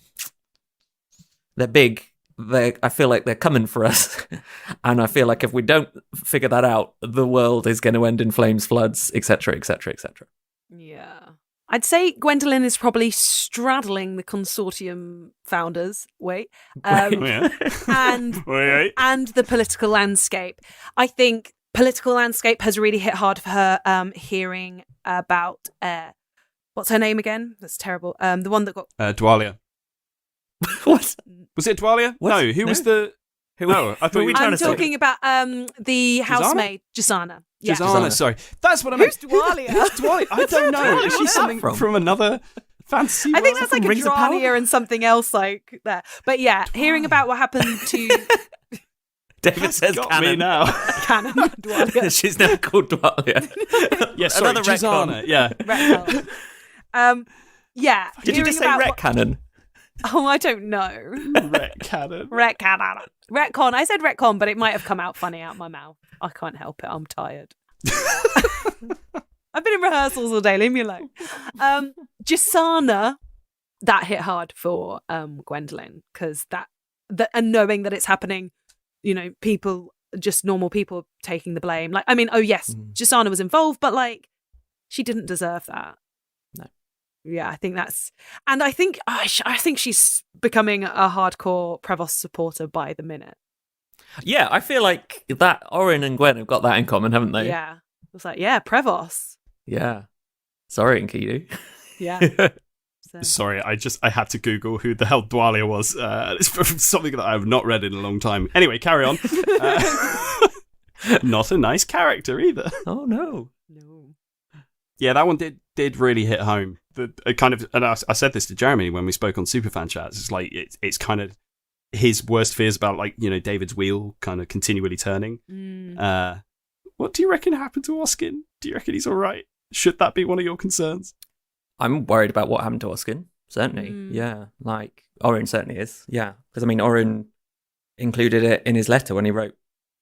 they're big. I feel like they're coming for us. And I feel like if we don't figure that out, the world is going to end in flames, floods, etc., etc., etc. Yeah. I'd say Gwendolyn is probably straddling the consortium founders. Yeah. And Wait. and the political landscape. I think political landscape has really hit hard for her. Hearing about what's her name again? That's terrible. The one that got Dwalia. What? Was it Dwalia? What? No, who was the... No, I thought were you we were trying I'm to say? talking about the housemaid Jasana. Yeah. Jasana, sorry. That's what I meant. Who's Dwalia? Who's Dwalia? I don't know. Is she Where's that something from? from another fantasy I think world? that's like a Rings of Power? Drania and something else like that. But yeah, hearing about what happened to David says got canon. me now. Canon Dwalia. She's never called Dwalia. Yeah, sorry, Another Jasana. retcon. Yeah. Retcon. Yeah. Did you hearing just say about ret canon? Oh, I don't know. Ret cannon. Retcon. Retcon. I said retcon, but it might have come out funny out my mouth. I can't help it. I'm tired. I've been in rehearsals all day. Leave me alone. Jasana, that hit hard for Gwendolyn because and knowing that it's happening, people, just normal people taking the blame. Like, I mean, oh yes, Jasana was involved, but like, she didn't deserve that. No. Yeah, I think I think she's becoming a hardcore Prevost supporter by the minute. Yeah, I feel like that Orin and Gwen have got that in common, haven't they? Yeah, it was like, yeah, Prevost. Yeah. Sorry, Enkidu. Yeah. So. Sorry, I had to Google who the hell Dwalia was. It's from something that I have not read in a long time. Anyway, carry on. Not a nice character either. Oh no. No. Yeah, that one did really hit home. And I said this to Jeremy when we spoke on Superfan Chats. It's like it's kind of his worst fears about, like, David's wheel kind of continually turning. What do you reckon happened to Oskin? Do you reckon he's all right? Should that be one of your concerns? I'm worried about what happened to Oskin. Certainly. Yeah. Like, Orin certainly is. Yeah. Because, I mean, Orin included it in his letter when he wrote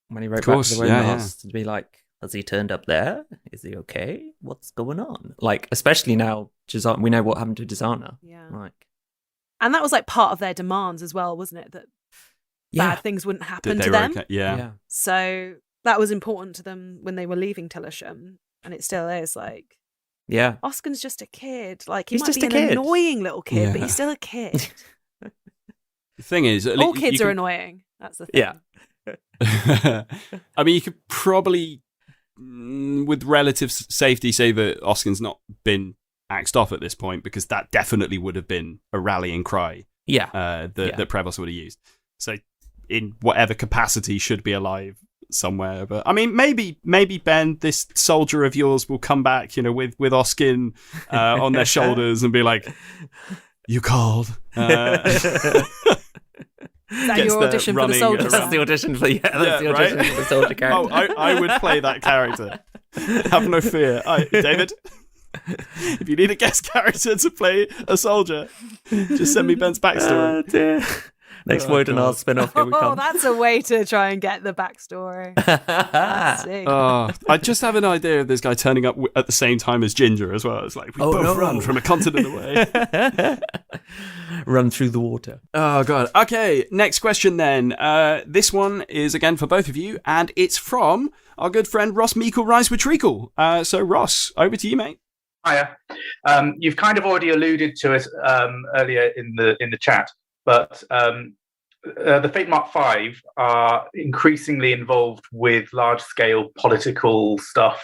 back to the Roman's to be like, has he turned up there? Is he okay? What's going on? Like, especially now, we know what happened to Jasana. Yeah. Like, And that was like part of their demands as well, wasn't it? That yeah. bad things wouldn't happen That to they were them. okay. Yeah. So that was important to them when they were leaving Tillisham. And it still is. Like, Yeah. Oskin's just a kid. Like, he He's might just be a an kid. annoying little kid, but Yeah. he's still a kid. The thing is, All kids are annoying. That's the thing. Yeah. I mean, you could probably, with relative safety, say that Oskin's not been axed off at this point, because that definitely would have been a rallying cry Yeah. that Prevost would have used. So, in whatever capacity, should be alive somewhere. But I mean, maybe Ben, this soldier of yours, will come back, with Oskin on their shoulders and be like, "You called." Is that Gets your the audition for the running soldier? around. That's the audition for the audition right? for the soldier character. Oh, I would play that character. Have no fear. David, if you need a guest character to play a soldier, just send me Ben's backstory. Oh, dear. Next Oh, Wodenard God. spin-off, here we Oh, come. that's a way to try and get the backstory. Let's see. I just have an idea of this guy turning up at the same time as Ginger as well. It's like, we Oh, both no. run from a continent away. Run through the water. Oh, God. Okay, next question then. This one is again for both of you, and it's from our good friend Ross Meikle Rise with Treacle. So, Ross, over to you, mate. Hiya. You've kind of already alluded to it earlier in the chat, but the Fate Mark V are increasingly involved with large-scale political stuff,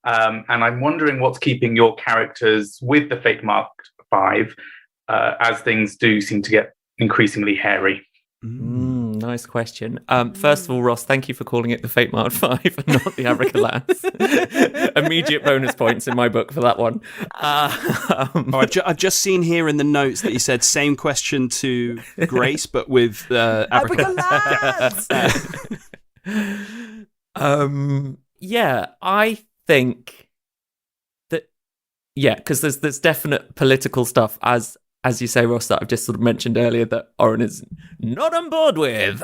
and I'm wondering what's keeping your characters with the Fate Mark V as things do seem to get increasingly hairy. Nice question. First of all, Ross, thank you for calling it the Fate Mark 5 and not the Abrica Lance. Immediate bonus points in my book for that one. I've just seen here in the notes that you said same question to Grace, but with Abrica. Yeah, I think that, because there's definite political stuff, as you say, Ross, that I've just sort of mentioned earlier, that Orin is not on board with,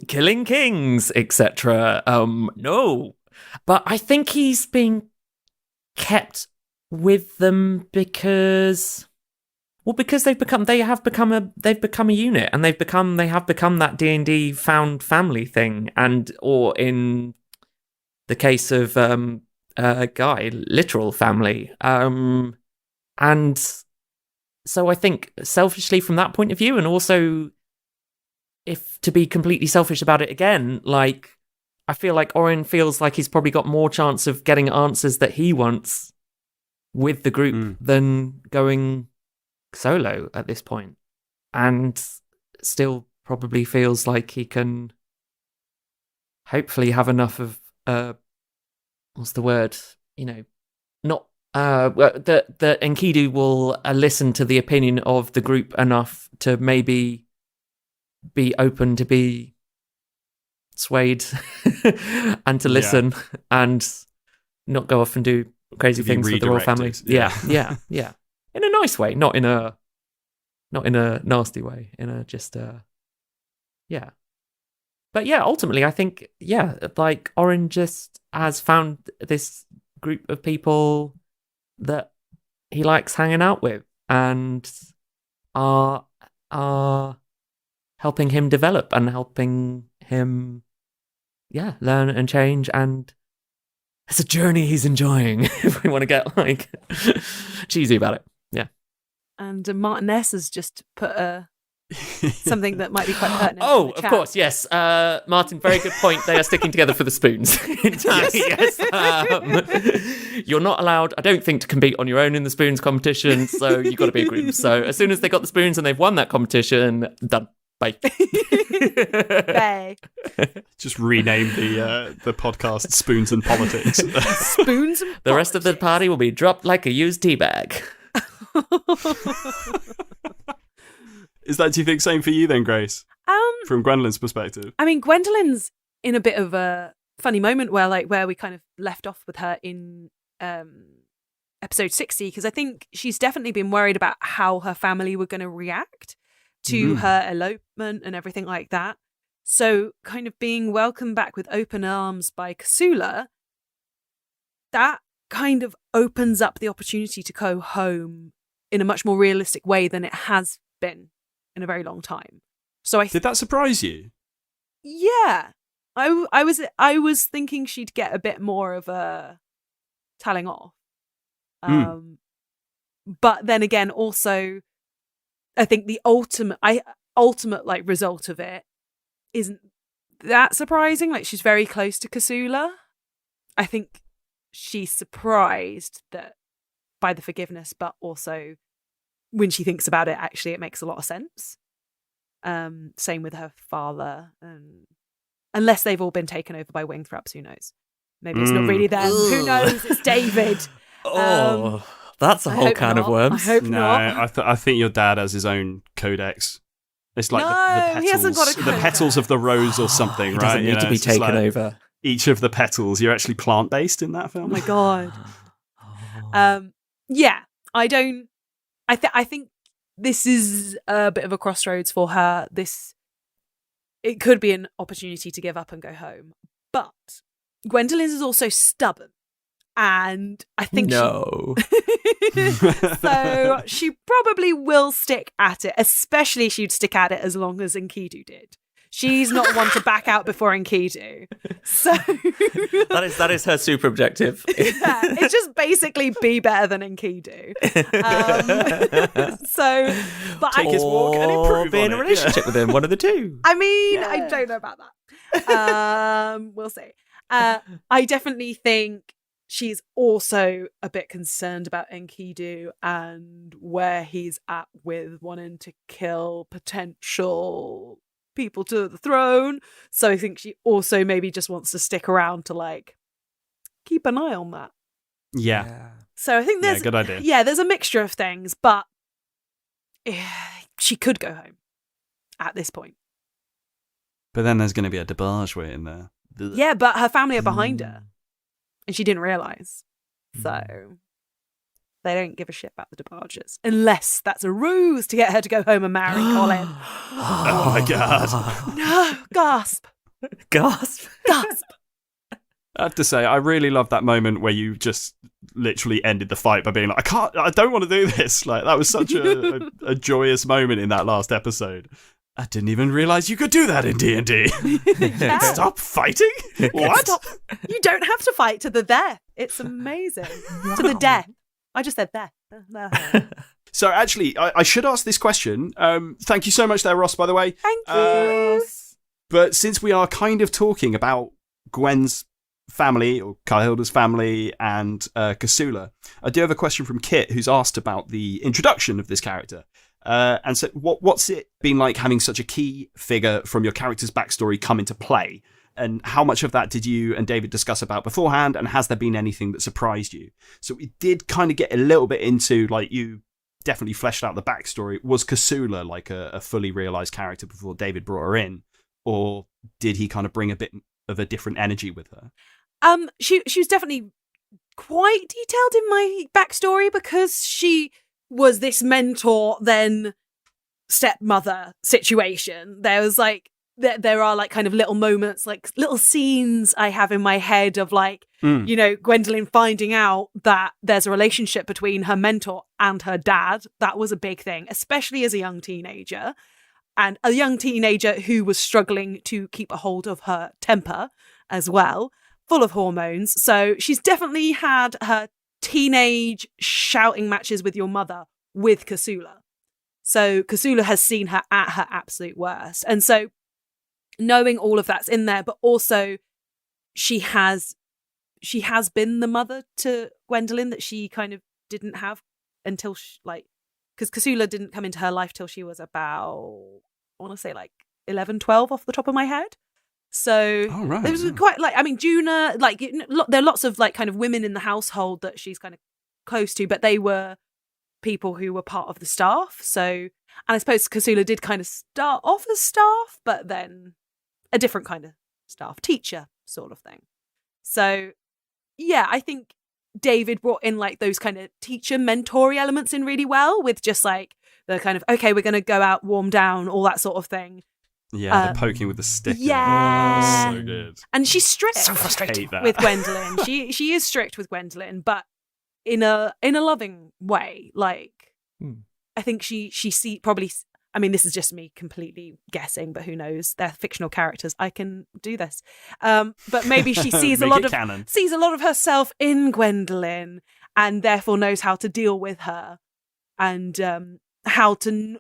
killing kings, etc. No, but I think he's been kept with them because they've become a unit, and they have become that D&D found family thing, or in the case of Guy, literal family. And so I think selfishly from that point of view, and also if to be completely selfish about it again, like I feel like Orin feels like he's probably got more chance of getting answers that he wants with the group than going solo at this point. And still probably feels like he can hopefully have enough of what's the word? Not that Enkidu will listen to the opinion of the group enough to maybe be open to be swayed and to listen and not go off and do crazy things with the royal family. Yeah. In a nice way, not in a nasty way, in a just yeah. But yeah, ultimately I think like Orin just has found this group of people that he likes hanging out with and are helping him develop and helping him learn and change, and it's a journey he's enjoying if we want to get like cheesy about it. Yeah. And Martin S has just put something that might be quite pertinent. Oh, of course, yes. Martin, very good point. They are sticking together for the spoons. Yes. You're not allowed, I don't think, to compete on your own in the spoons competition, so you've got to be a group. So as soon as they got the spoons and they've won that competition, done. Bye. Bye. Just rename the podcast Spoons and Politics. Spoons and The rest of the party will be dropped like a used tea bag. Is that, do you think, same for you then, Grace? From Gwendolyn's perspective? I mean, Gwendolyn's in a bit of a funny moment where we kind of left off with her in episode 60, because I think she's definitely been worried about how her family were going to react to her elopement and everything like that. So kind of being welcomed back with open arms by Kasula, that kind of opens up the opportunity to go home in a much more realistic way than it has been in a very long time. So did that surprise you? Yeah. I was thinking she'd get a bit more of a telling off. But then again, also I think the ultimate like result of it isn't that surprising. Like, she's very close to Kasula. I think she's surprised that by the forgiveness, but also when she thinks about it, actually it makes a lot of sense. Same with her father, unless they've all been taken over by Wingthraps, who knows? Maybe it's not really them. Who knows? It's David. That's a whole can of worms. I hope not. I think your dad has his own codex. It's like the petals, he hasn't got a the petals of the rose or something, He right? doesn't need to be taken over. Each of the petals. You're actually plant-based in that film. Oh my god. Yeah, I don't. I think this is a bit of a crossroads for her. It could be an opportunity to give up and go home, but Gwendolyn is also stubborn. And I think so she probably will stick at it, especially she'd stick at it as long as Enkidu did. She's not one to back out before Enkidu. So that is her super objective. Yeah, it's just basically be better than Enkidu. But Take his walk and improve be in on a it. relationship with him, one of the two. I mean, I don't know about that. We'll see. I definitely think she's also a bit concerned about Enkidu and where he's at with wanting to kill potential people to the throne. So I think she also maybe just wants to stick around to like keep an eye on that. Yeah. So I think there's good idea. Yeah, there's a mixture of things, but she could go home at this point. But then there's going to be a debarge waiting there. Yeah, but her family are behind her. And she didn't realise. So they don't give a shit about the departures. Unless that's a ruse to get her to go home and marry Colin. Oh my god. No, gasp. Gasp. Gasp. I have to say, I really love that moment where you just literally ended the fight by being like, I don't want to do this. Like, that was such a joyous moment in that last episode. I didn't even realise you could do that in D&D. Yeah. Stop fighting? What? Stop. You don't have to fight to the death. It's amazing. To the death. I just said death. So actually, I should ask this question. Thank you so much there, Ross, by the way. Thank you. But since we are kind of talking about Gwen's family, or Kaihilda's family, and Kasula, I do have a question from Kit, who's asked about the introduction of this character. And so what's it been like having such a key figure from your character's backstory come into play? And how much of that did you and David discuss about beforehand? And has there been anything that surprised you? So we did kind of get a little bit into, like, you definitely fleshed out the backstory. Was Kasula like a fully realized character before David brought her in? Or did he kind of bring a bit of a different energy with her? She was definitely quite detailed in my backstory because she was this mentor then stepmother situation. There was like there are like kind of little moments, like little scenes I have in my head of like, you know, Gwendolyn finding out that there's a relationship between her mentor and her dad. That was a big thing, especially as a young teenager. And a young teenager who was struggling to keep a hold of her temper as well, full of hormones. So she's definitely had her teenage shouting matches with your mother with Kasula. So Kasula has seen her at her absolute worst. And so knowing all of that's in there, but also she has been the mother to Gwendolyn that she kind of didn't have until because Kasula didn't come into her life till she was about, I want to say like 11, 12 off the top of my head. So right. It was quite like, I mean, Juna, like there are lots of like kind of women in the household that she's kind of close to, but they were people who were part of the staff. So, and I suppose Kasula did kind of start off as staff, but then a different kind of staff, teacher sort of thing. So yeah, I think David brought in like those kind of teacher mentory elements in really well, with just like the kind of, okay, we're going to go out, warm down, all that sort of thing. Yeah, the poking with the stick. Yeah. So good. And she's strict So frustrating with Gwendolyn. She is strict with Gwendolyn, but in a loving way. Like, I think she probably, I mean, this is just me completely guessing, but who knows? They're fictional characters. I can do this. But maybe she sees a lot of herself in Gwendolyn, and therefore knows how to deal with her, and how to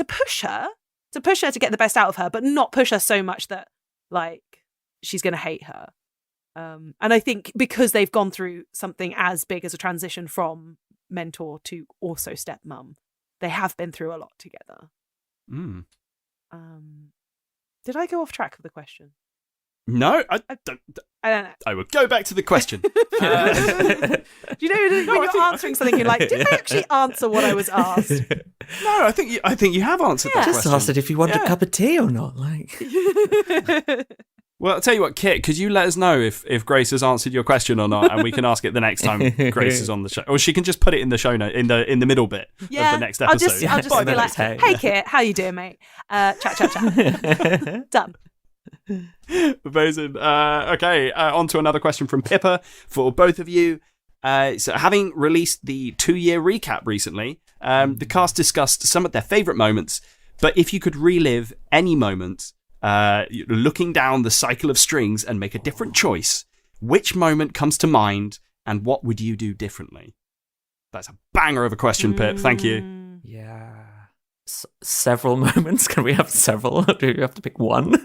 push her to get the best out of her, but not push her so much that like she's going to hate her. And I think because they've gone through something as big as a transition from mentor to also stepmom, they have been through a lot together. Did I go off track of the question? No, I don't know. I will go back to the question. Do you know when you're answering something, you're like, did I actually answer what I was asked? No, I think you have answered that Just question. asked it if you want a cup of tea or not. Like, well, I'll tell you what, Kit, could you let us know if Grace has answered your question or not, and we can ask it the next time Grace is on the show, or she can just put it in the show note in the middle bit of the next episode. I'll just be like, hey Kit, how you doing, mate? Chat. Done. Amazing. Okay, on to another question from Pippa for both of you. So having released the 2-year recap recently, the cast discussed some of their favourite moments, but if you could relive any moment, looking down the cycle of strings and make a different choice, which moment comes to mind, and what would you do differently? That's a banger of a question, Pip. Thank you. Yeah. Several moments. Can we have several? Or do you have to pick one?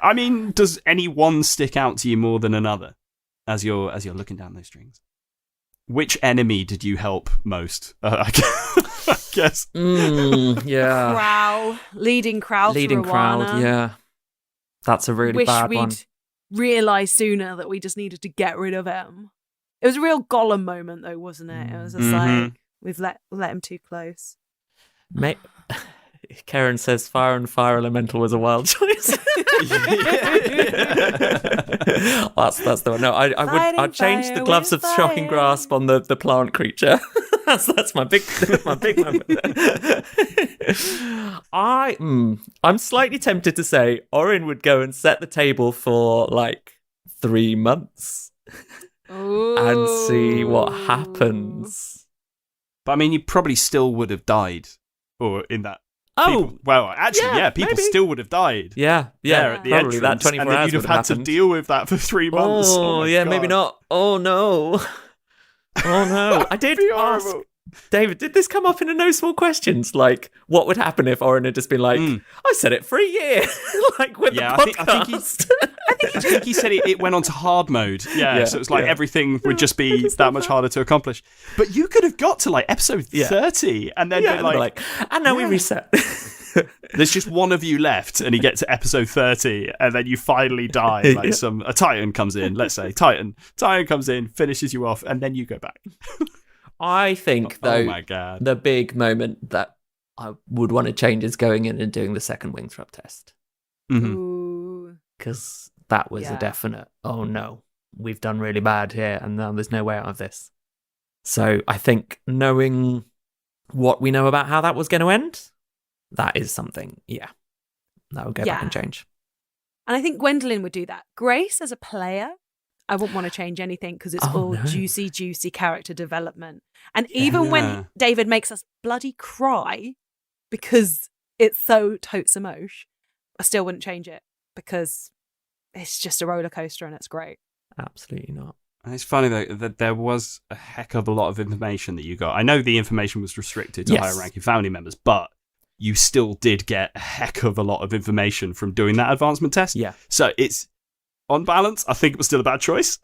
I mean, does any one stick out to you more than another as you're looking down those strings? Which enemy did you help most? I guess. Yeah. Crow. Leading crowd. Yeah. That's a really bad one. Wish we'd realised sooner that we just needed to get rid of him. It was a real Gollum moment, though, wasn't it? It was just like, we've let him too close. Karen says fire and fire elemental was a wild choice. That's the one. No, I'd change the gloves of shocking grasp on the plant creature. that's my big moment. I'm slightly tempted to say Orin would go and set the table for like 3 months and see what happens. But I mean, you probably still would have died, or in that. People maybe. still would have died. Yeah, at the probably entrance, that 24 and then hours you'd have had to deal with that for 3 months. Oh yeah, God. maybe not. Oh no. Oh no, I did Be ask horrible. David, did this come up in a No Small Questions? Like, what would happen if Oren had just been like, I said it for a year, like with Yeah, the I think podcast? I think he said it went on to hard mode. Yeah, so it was like everything would just be that much harder to accomplish. But you could have got to like episode 30 and then been like, and now we reset. there's just one of you left, and you get to episode 30, and then you finally die. Like a Titan comes in, let's say Titan comes in, finishes you off, and then you go back. I think, though, oh my god, the big moment that I would want to change is going in and doing the second Wingthrup test. Mhm. Ooh. Because that was Yeah. a definite, oh no, we've done really bad here, and now there's no way out of this. So I think knowing what we know about how that was going to end, that is something, that would go back and change. And I think Gwendolyn would do that. Grace, as a player, I wouldn't want to change anything because it's all juicy character development. And even when David makes us bloody cry because it's so totes emotion, I still wouldn't change it because it's just a roller coaster and it's great. Absolutely not. And it's funny though that there was a heck of a lot of information that you got. I know the information was restricted to higher ranking family members, but you still did get a heck of a lot of information from doing that advancement test. Yeah. So it's, on balance, I think it was still a bad choice.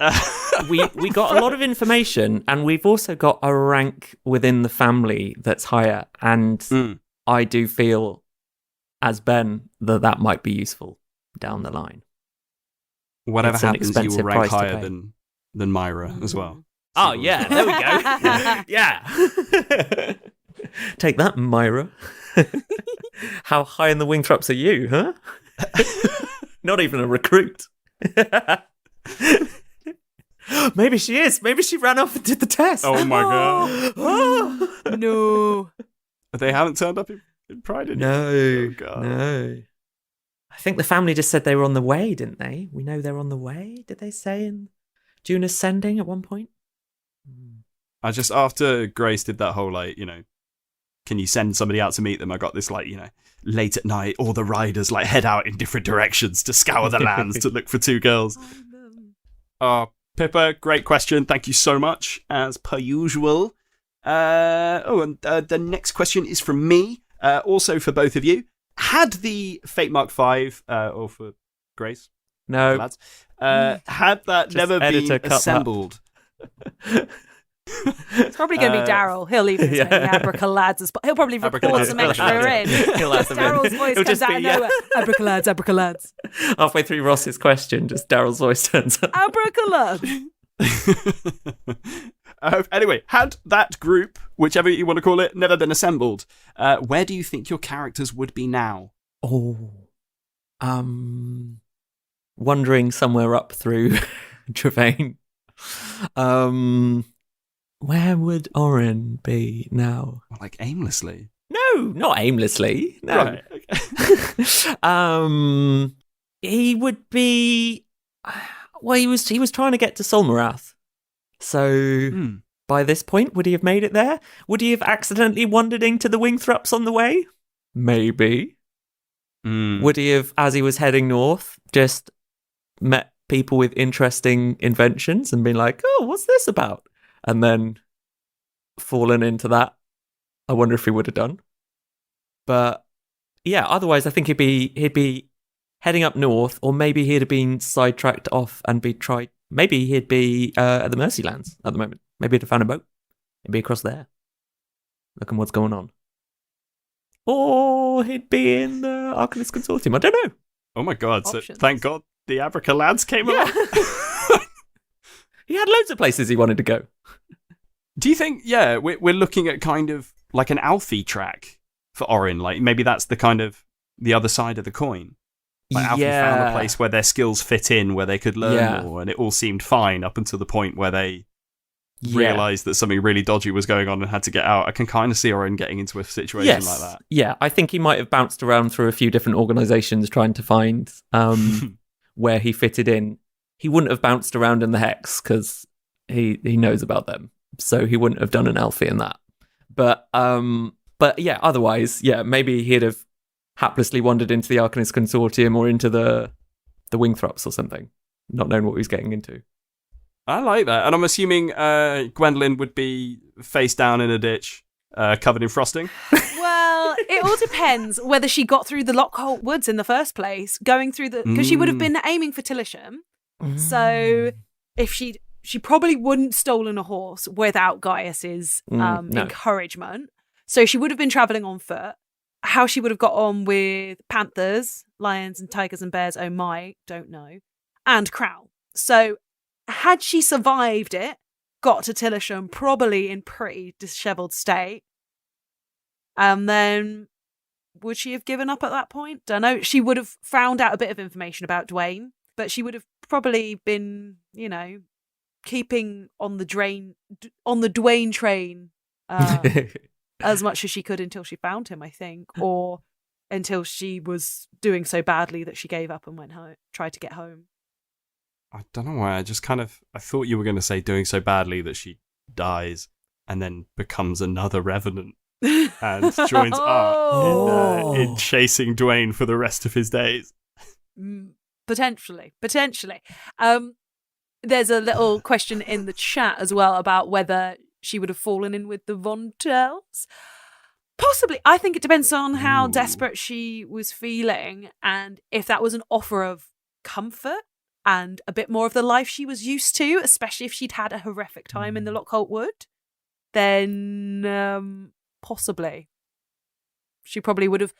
we got a lot of information, and we've also got a rank within the family that's higher. And I do feel, as Ben, that might be useful down the line. Whatever It's an happens, you will expensive rank price to higher pay. than Myra as well. Oh, yeah, there we go. Yeah. Take that, Myra. How high in the Wingthrups are you, huh? Not even a recruit. Maybe she is. Maybe she ran off and did the test. Oh my god. No. They haven't turned up in Pride anymore. No. Oh, God. No. I think the family just said they were on the way, didn't they? We know they're on the way. Did they say in June Ascending at one point? I just, after Grace did that whole, like, can you send somebody out to meet them? I got this, like, late at night, all the riders, like, head out in different directions to scour the lands to look for two girls. Pippa, great question. Thank you so much, as per usual. The next question is from me, also for both of you. Had the Fate Mark 5, or for Grace, No. lads, had that Just never editor, been cut that. assembled? It's probably going to be Daryl. He'll even say abracalads. He'll probably record some extra in. He'll add them in. Daryl's voice It'll comes just out be, of nowhere. Abracalads, abracalads. Halfway through Ross's question, just Daryl's voice turns up. Abracalads. Anyway, had that group, whichever you want to call it, never been assembled, where do you think your characters would be now? Wandering somewhere up through Travaine. Where would Oren be now? Like aimlessly? No, not aimlessly. No. Right. Okay. He would be. Well, he was trying to get to Solmarath. So by this point, would he have made it there? Would he have accidentally wandered into the Wingthrups on the way? Maybe. Would he have, as he was heading north, just met people with interesting inventions and been like, "Oh, what's this about?" And then fallen into that? I wonder if he would have done. But yeah, otherwise, I think he'd be heading up north, or maybe he'd have been sidetracked off and maybe he'd be at the Mercylands at the moment. Maybe he'd have found a boat. He'd be across there, looking what's going on. Or he'd be in the Arcanist Consortium. I don't know. Oh my god, so Options. thank god the abracalads came along. He had loads of places he wanted to go. Do you think, we're looking at kind of like an Alfie track for Orin? Like maybe that's the kind of the other side of the coin. Like Alfie found a place where their skills fit in, where they could learn more, and it all seemed fine up until the point where they realised that something really dodgy was going on and had to get out. I can kind of see Orin getting into a situation like that. Yeah, I think he might have bounced around through a few different organisations trying to find where he fitted in. He wouldn't have bounced around in the Hex because he knows about them, so he wouldn't have done an Alfie in that. But yeah, otherwise, maybe he'd have haplessly wandered into the Arcanist Consortium or into the Wingthrups or something, not knowing what he was getting into. I like that. And I'm assuming Gwendolyn would be face down in a ditch, covered in frosting. Well, it all depends whether she got through the Lockholt Woods in the first place, going through because she would have been aiming for Tillisham. So if she probably wouldn't stolen a horse without Gaius's No. encouragement. So she would have been travelling on foot. How she would have got on with panthers, lions and tigers and bears, oh my, don't know, and Crowl. So had she survived it, got to Tillisham probably in pretty dishevelled state, and then would she have given up at that point? Don't know. She would have found out a bit of information about Dwayne, but she would have probably been, keeping on the Dwayne train as much as she could until she found him, I think, or until she was doing so badly that she gave up and went home, tried to get home. I don't know why. I thought you were going to say doing so badly that she dies and then becomes another revenant and joins Art in chasing Dwayne for the rest of his days. Potentially. There's a little question in the chat as well about whether she would have fallen in with the Vondells. Possibly. I think it depends on how desperate she was feeling and if that was an offer of comfort and a bit more of the life she was used to, especially if she'd had a horrific time in the Lockholt Wood, then possibly. She probably would have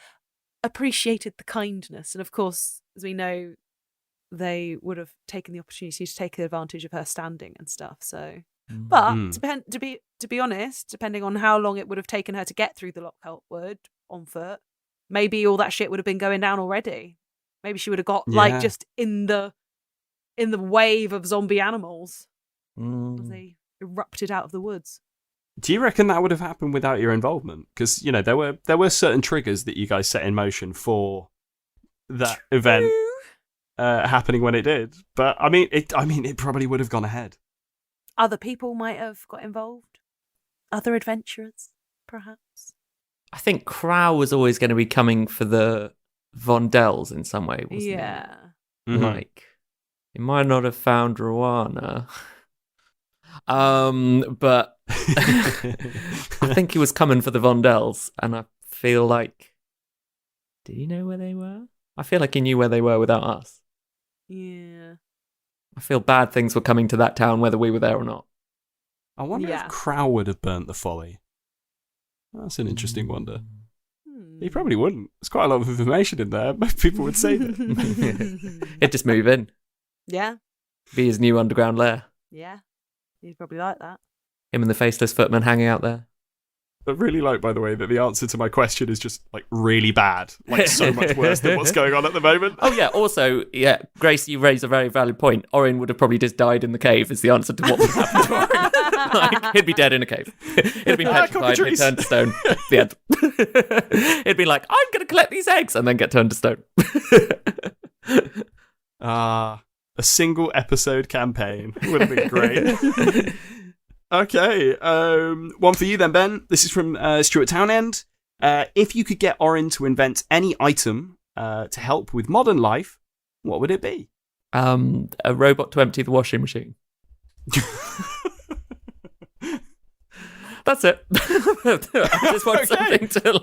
appreciated the kindness. And of course, as we know, they would have taken the opportunity to take advantage of her standing and stuff. So, but to be honest, depending on how long it would have taken her to get through the Lockholt Wood on foot, maybe all that shit would have been going down already. Maybe she would have got just in the wave of zombie animals as they erupted out of the woods. Do you reckon that would have happened without your involvement? Because there were certain triggers that you guys set in motion for that event happening when it did. But it probably would have gone ahead. Other people might have got involved. Other adventurers, perhaps. I think Crow was always going to be coming for the Vondells in some way, wasn't Yeah. he? Like, he might not have found Rowana. But I think he was coming for the Vondells, and I feel like, did he know where they were? I feel like he knew where they were without us. Yeah. I feel bad things were coming to that town whether we were there or not. I wonder if Crow would have burnt the folly. That's an interesting wonder. He probably wouldn't. There's quite a lot of information in there. Most people would say that. He'd just move in. Yeah. Be his new underground lair. Yeah. He'd probably like that. Him and the faceless footman hanging out there. I really like, by the way, that the answer to my question is just like really bad, like so much worse than what's going on at the moment. Oh yeah. Also, Grace, you raise a very valid point. Orin would have probably just died in the cave. Is the answer to what would happen to Orin? Like, he'd be dead in a cave. He'd have been petrified. He'd turned to stone. The end. He'd be like, "I'm going to collect these eggs," and then get turned to stone. A single episode campaign would have been great. Okay, one for you then, Ben. This is from Stuart Townend. If you could get Orin to invent any item to help with modern life, what would it be? A robot to empty the washing machine. That's it. I just want something to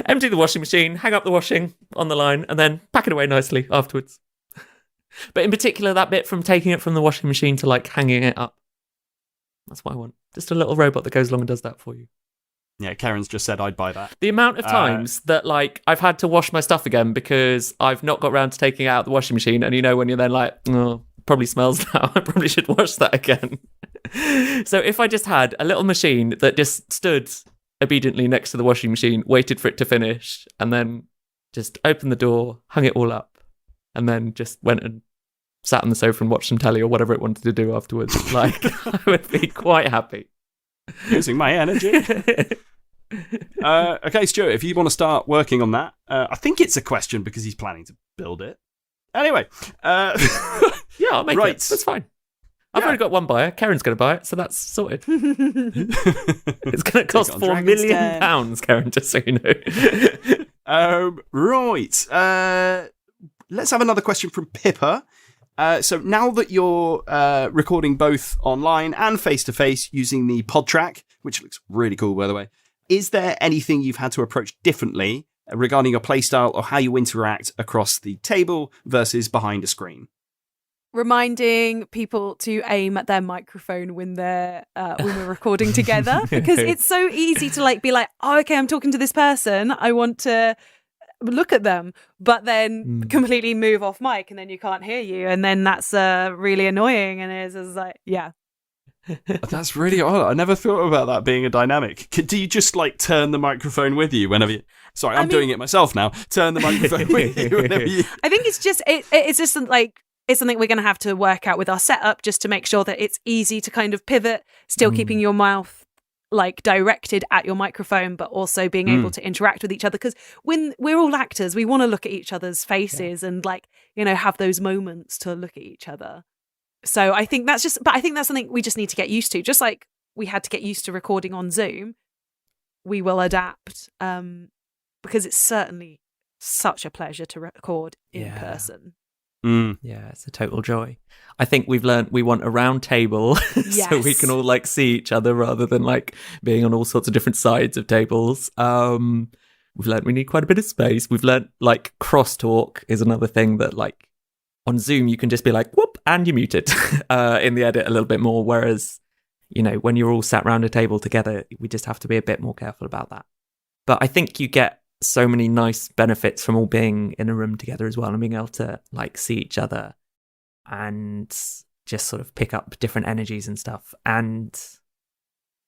empty the washing machine, hang up the washing on the line, and then pack it away nicely afterwards. But in particular, that bit from taking it from the washing machine to hanging it up. That's what I want. Just a little robot that goes along and does that for you. Yeah, Karen's just said I'd buy that. The amount of times that I've had to wash my stuff again because I've not got around to taking it out of the washing machine, and when you're then oh, probably smells now, I probably should wash that again. So if I just had a little machine that just stood obediently next to the washing machine, waited for it to finish, and then just opened the door, hung it all up, and then just went and sat on the sofa and watched some telly or whatever it wanted to do afterwards, I would be quite happy. Using my energy. Okay, Stuart, if you want to start working on that, I think it's a question because he's planning to build it. Anyway. Yeah, I'll make it. That's fine. I've already got one buyer. Karen's going to buy it, so that's sorted. It's going to cost £4 million, Karen, just so you know. Right. Let's have another question from Pippa. So now that you're recording both online and face-to-face using the PodTrack, which looks really cool, by the way, is there anything you've had to approach differently regarding your playstyle or how you interact across the table versus behind a screen? Reminding people to aim at their microphone when we're recording together, because it's so easy to be like, oh, okay, I'm talking to this person, I want to look at them, but then completely move off mic and then you can't hear you, and then that's really annoying, and it's like, yeah. That's really odd. I never thought about that being a dynamic. Do you just turn the microphone with you whenever you... Sorry, I'm doing it myself now. Turn the microphone with you whenever you... I think it's just it's just it's something we're going to have to work out with our setup, just to make sure that it's easy to kind of pivot, still keeping your mouth directed at your microphone, but also being able to interact with each other. Because when we're all actors, we want to look at each other's faces and have those moments to look at each other. So I think that's something we just need to get used to. Just like we had to get used to recording on Zoom, we will adapt, because it's certainly such a pleasure to record in person. Yeah, it's a total joy. I think we've learned we want a round table so we can all see each other rather than being on all sorts of different sides of tables. We've learned we need quite a bit of space. We've learned crosstalk is another thing that on Zoom you can just be whoop, and you're muted in the edit a little bit more, whereas when you're all sat around a table together, we just have to be a bit more careful about that. But I think you get so many nice benefits from all being in a room together as well, and being able to see each other and just sort of pick up different energies and stuff. And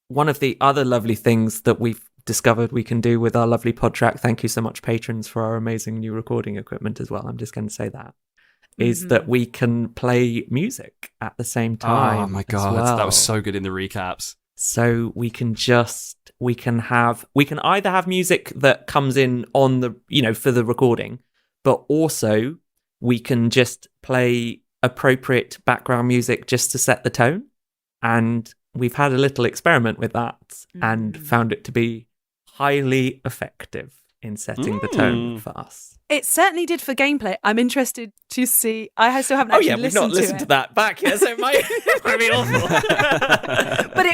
one of the other lovely things that we've discovered we can do with our lovely PodTrack, thank you so much patrons for our amazing new recording equipment as well, I'm just going to say that, is that we can play music at the same time. Oh my god, that was so good in the recaps. So we can either have music that comes in on the, for the recording, but also we can just play appropriate background music just to set the tone. And we've had a little experiment with that and found it to be highly effective in setting the tone for us. It certainly did for gameplay. I'm interested to see. I still haven't actually listened to it. We've not listened to that back yet, so it might be awful. But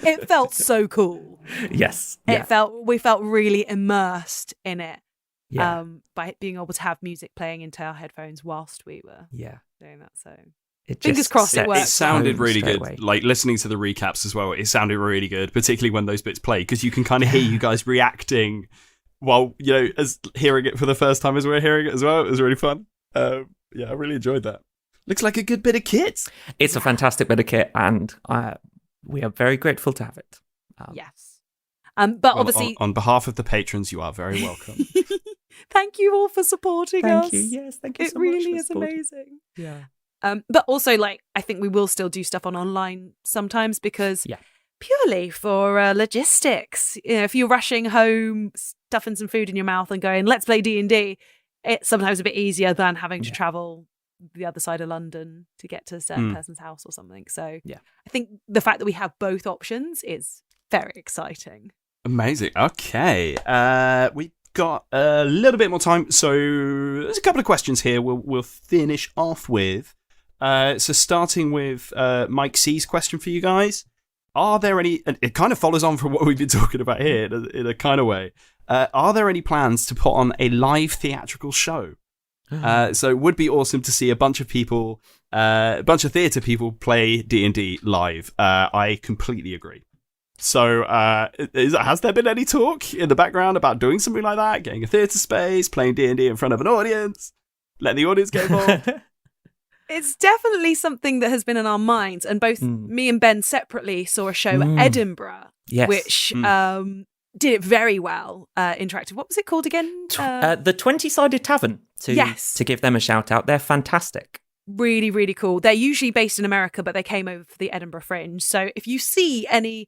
it felt so cool. Yes. We felt really immersed in it. Yeah. By being able to have music playing into our headphones whilst we were doing that. So fingers crossed it worked. It sounded really good. Listening to the recaps as well, it sounded really good, particularly when those bits play, because you can kind of hear you guys reacting while, as hearing it for the first time as we're hearing it as well. It was really fun. I really enjoyed that. Looks like a good bit of kit. It's a fantastic bit of kit, and we are very grateful to have it. Yes. But obviously... On behalf of the patrons, you are very welcome. Thank you all for supporting us. Thank you. Yes, thank you so much. It really is amazing. Yeah. But also, I think we will still do stuff on online sometimes, because purely for logistics. If you're rushing home, stuffing some food in your mouth and going, let's play D&D, it's sometimes a bit easier than having to travel the other side of London to get to a certain person's house or something. So I think the fact that we have both options is very exciting. Amazing. Okay. We've got a little bit more time, so there's a couple of questions here we'll finish off with. So starting with Mike C's question for you guys. Are there any, and it kind of follows on from what we've been talking about here in a kind of way, are there any plans to put on a live theatrical show? So it would be awesome to see a bunch of people, a bunch of theatre people play D&D live. I completely agree. So has there been any talk in the background about doing something like that, getting a theatre space, playing D&D in front of an audience, letting the audience get involved? It's definitely something that has been in our minds, and both me and Ben separately saw a show at Edinburgh, which did it very well, interactive. What was it called again? The 20-Sided Tavern, to give them a shout out. They're fantastic. Really, really cool. They're usually based in America, but they came over for the Edinburgh Fringe. So if you see any,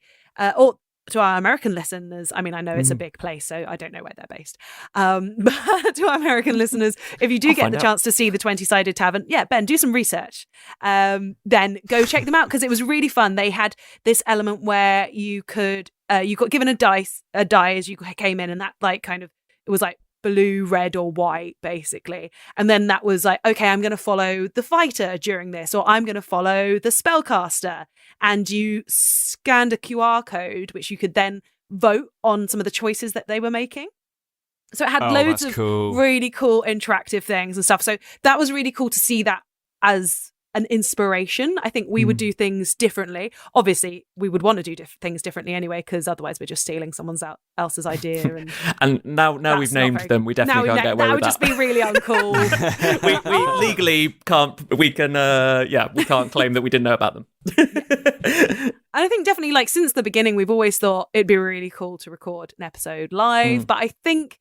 or to our American listeners, I mean, I know it's a big place, so I don't know where they're based. But to our American listeners, if you do get the chance to see the 20-Sided Tavern, Ben, do some research. Then go check them out, because it was really fun. They had this element where you got given a die as you came in, and that it was blue, red, or white, basically. And then that was like, okay, I'm going to follow the fighter during this, or I'm going to follow the spellcaster. And you scanned a QR code, which you could then vote on some of the choices that they were making. So it had loads of really cool interactive things and stuff. So that was really cool to see that as an inspiration. I think we would do things differently. Obviously, we would want to do things differently anyway, because otherwise we're just stealing someone else's idea. And now we've named them, we definitely can't get away that with would just be really uncool. we legally can't. We can. We can't claim that we didn't know about them. And I think definitely, like, since the beginning, we've always thought it'd be really cool to record an episode live. But I think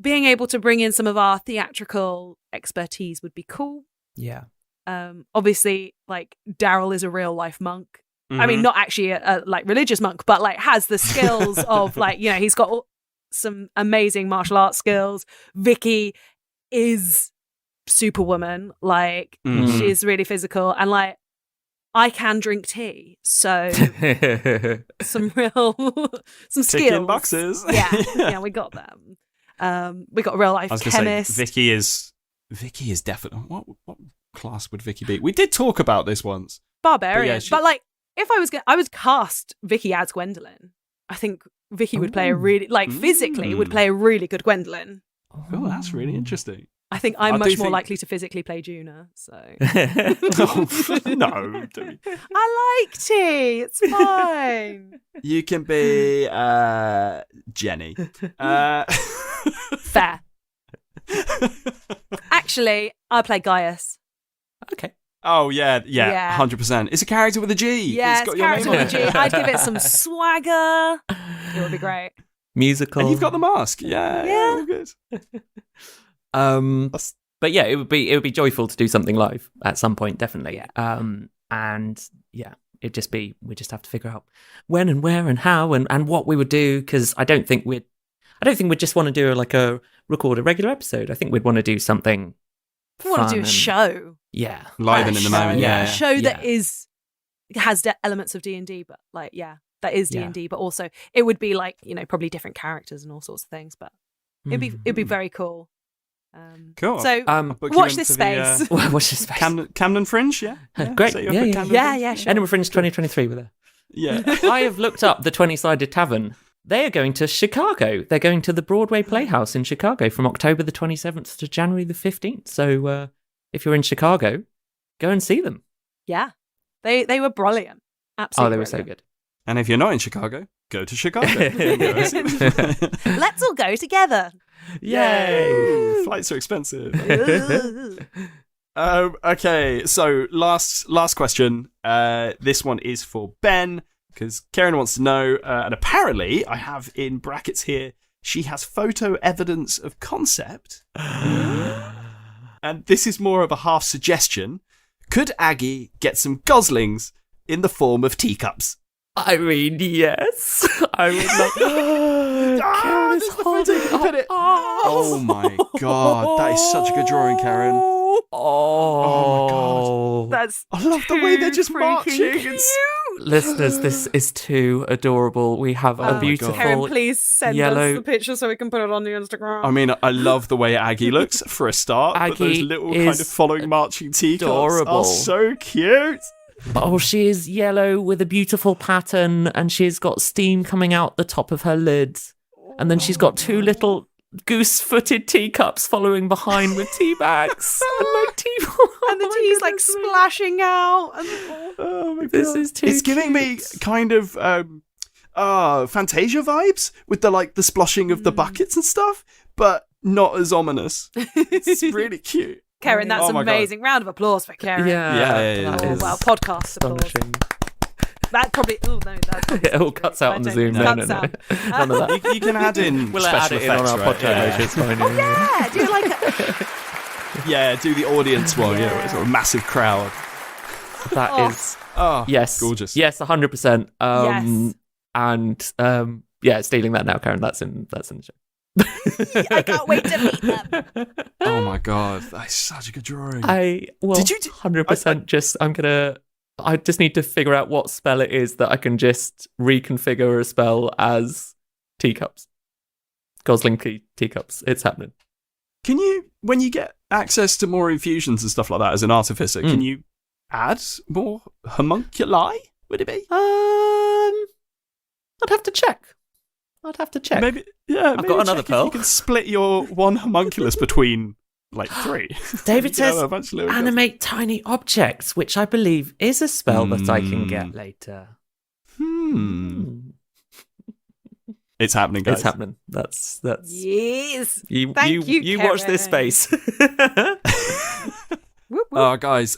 being able to bring in some of our theatrical expertise would be cool. Yeah. Obviously, like, Daryl is a real life monk. I mean, not actually a like religious monk, but like has the skills of, like, you know, he's got some amazing martial arts skills. Vicky is Superwoman, like she's really physical, and like I can drink tea, so some skills. Ticking boxes. Yeah, we got them. We got a real life I was chemist. Say, Vicky is definitely what class would Vicky be? We did talk about this once. Barbarian, but like, if I would cast Vicky as Gwendolyn. I think Vicky would play a really, like, physically would play a really good Gwendolyn. Oh, that's really interesting. I think I'm much more likely to physically play Juna. So no, I like tea. It's fine. You can be Jenny. Fair. Actually, I play Gaius. Okay. Oh yeah, 100%. It's a character with a G. Yeah, it's got a your character name with a G. I'd give it some swagger. It would be great. Musical. And you've got the mask. Yeah. All good. But yeah, it would be joyful to do something live at some point, definitely. Yeah. And yeah, we just have to figure out when and where and how and what we would do, because I don't think we'd just want to do record a regular episode. I think we'd want to do something. We want to do a show. Yeah, live and in the moment. Yeah, a show that has elements of D&D, but like, that is D&D, but also it would be like, you know, probably different characters and all sorts of things. But it'd be very cool. Cool. So watch this space. Watch this space. Camden Fringe, yeah. Great. Yeah, sure. Edinburgh Fringe 2023 with her. Yeah. I have looked up the 20-Sided Tavern. They are going to Chicago. They're going to the Broadway Playhouse in Chicago from October the 27th to January the 15th. So if you're in Chicago, go and see them. Yeah. They were brilliant. Absolutely. Oh, they were so good. And if you're not in Chicago, go to Chicago. Let's all go together. Yay! Flights are expensive. Okay, so last question. This one is for Ben, because Karen wants to know, and apparently I have in brackets here, she has photo evidence of concept. And this is more of a half suggestion. Could Aggie get some goslings in the form of teacups? I mean, yes. I would love. Karen is holding it. Oh my god, that is such a good drawing, Karen. Oh my god, I love the way they're just marching. Listeners, this is too adorable. We have a beautiful Karen, please send yellow... us the picture so we can put it on the Instagram. I mean, I love the way Aggie looks for a start, but those little kind of following marching teacups are so cute. Oh, she is yellow with a beautiful pattern, and she's got steam coming out the top of her lids. And then she's got two little goose-footed teacups following behind with tea bags. And the tea's like splashing out. Oh my god. This is too It's giving me kind of Fantasia vibes with the sploshing of the buckets and stuff, but not as ominous. It's really cute. Karen, that's amazing. God. Round of applause for Karen. Yeah. Oh, well, podcast applause. That probably. Oh no, that's. It all cuts out on the Zoom. No. None of that. You can add in. We'll special add it in on our podcast. It's fine. Oh yeah, do like yeah, do the audience one. Yeah, it's a massive crowd. That is. Yes, gorgeous. Yes, 100%. Yes. And stealing that now, Karen. That's in the show. I can't wait to meet them. Oh my god, that's such a good drawing. Did you 100% I just need to figure out what spell it is that I can just reconfigure a spell as teacups. Gosling teacups. It's happening. Can you, when you get access to more infusions and stuff like that as an artificer, can you add more homunculi? Would it be? I'd have to check. Maybe, yeah. I've got another check if pearl. You can split your one homunculus between like 3. David You know, says a bunch of little animate tiny objects, which I believe is a spell that I can get later. It's happening, guys. It's happening. That's Yes. you. Thank you, watch this Karen. space. Whoop, whoop. Oh, guys,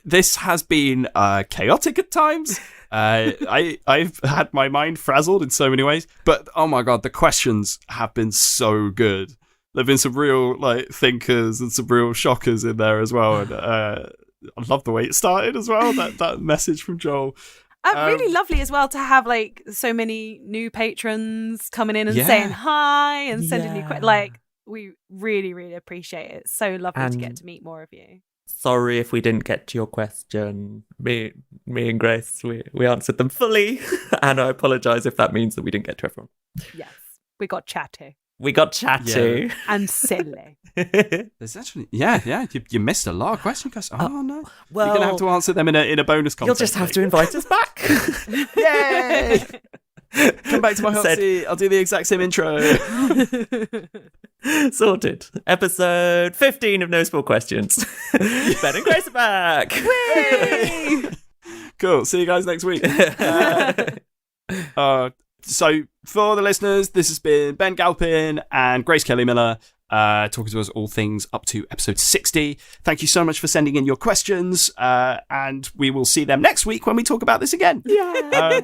this has been chaotic at times. I've had my mind frazzled in so many ways, but oh my god, the questions have been so good. There've been some real like thinkers and some real shockers in there as well, and I love the way it started as well. That message from Joel. Really lovely as well to have like so many new patrons coming in and Yeah. saying hi and sending new Yeah. like we really, really appreciate it. It's so lovely to get And- to meet more of you. Sorry if we didn't get to your question. Me and Grace, we answered them fully, and I apologise if that means that we didn't get to everyone. Yes, we got chatty We got chatty. and silly. There's actually, yeah, you missed a lot of questions, guys. Oh no, well, you're gonna have to answer them in a bonus you'll content. just have to invite us back. Yay! Come back to my hot Said- seat. I'll do the exact same intro. Sorted. Episode 15 of No Small Questions. Ben and Grace are back. Cool. See you guys next week. So for the listeners, this has been Ben Galpin and Grace Kelly Miller talking to us all things up to episode 60. Thank you so much for sending in your questions, and we will see them next week when we talk about this again. Yeah.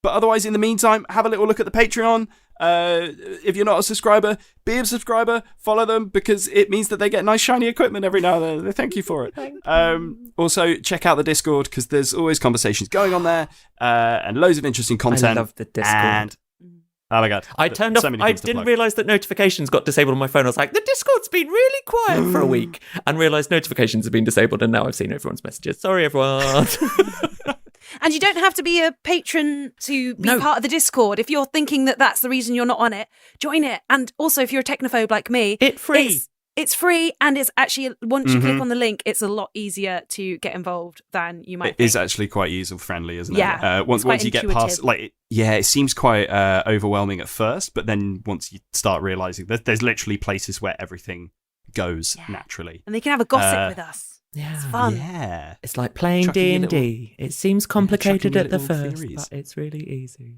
But otherwise, in the meantime, have a little look at the Patreon. If you're not a subscriber, be a subscriber. Follow them because it means that they get nice shiny equipment every now and then. Thank you for it. Also, check out the Discord because there's always conversations going on there and loads of interesting content. I love the Discord. And, oh my god, I turned off. so many I things to didn't plug. realise that notifications got disabled on my phone. I was like, the Discord's been really quiet for a week, and realised notifications have been disabled, and now I've seen everyone's messages. Sorry, everyone. And you don't have to be a patron to be No. part of the Discord. If you're thinking that that's the reason you're not on it, join it. And also, if you're a technophobe like me, It's free. It's free, and it's actually once you click on the link, it's a lot easier to get involved than you might It think. is actually quite user friendly, isn't Yeah, it? Once it's quite you get intuitive. past, it seems quite overwhelming at first, but then once you start realizing that there's literally places where everything goes naturally. And they can have a gossip with us. Yeah. It's fun. Yeah. It's like playing Chucking in D&D. It seems complicated chucking in at the little first, theories. but it's really easy.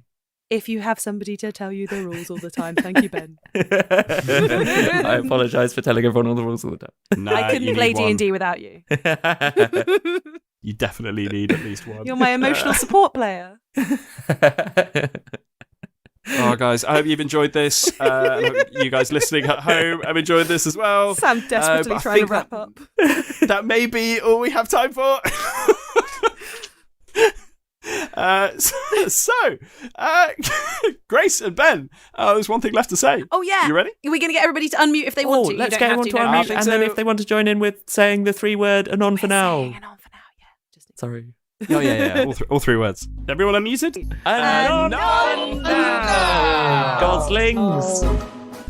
If you have somebody to tell you the rules all the time, thank you, Ben. I apologise for telling everyone all the rules all the No, I you couldn't need play one. D&D without you. time. You definitely need at least one. You're my emotional support player. Oh, guys, I hope you've enjoyed this. I hope you guys listening at home have enjoyed this as well. Sam desperately but I trying to think wrap up. That may be all we have time for. Grace and Ben, there's one thing left to say. Oh, yeah. You ready? Are we going to get everybody to unmute if they want to? You Let's don't get have everyone to no unmute, pressure. and then so. if they want to join in with saying the 3-word anon for now. Saying on for now, yeah. Just Sorry. Oh, yeah. All three words. Everyone unmuted? Anon now! Goslings!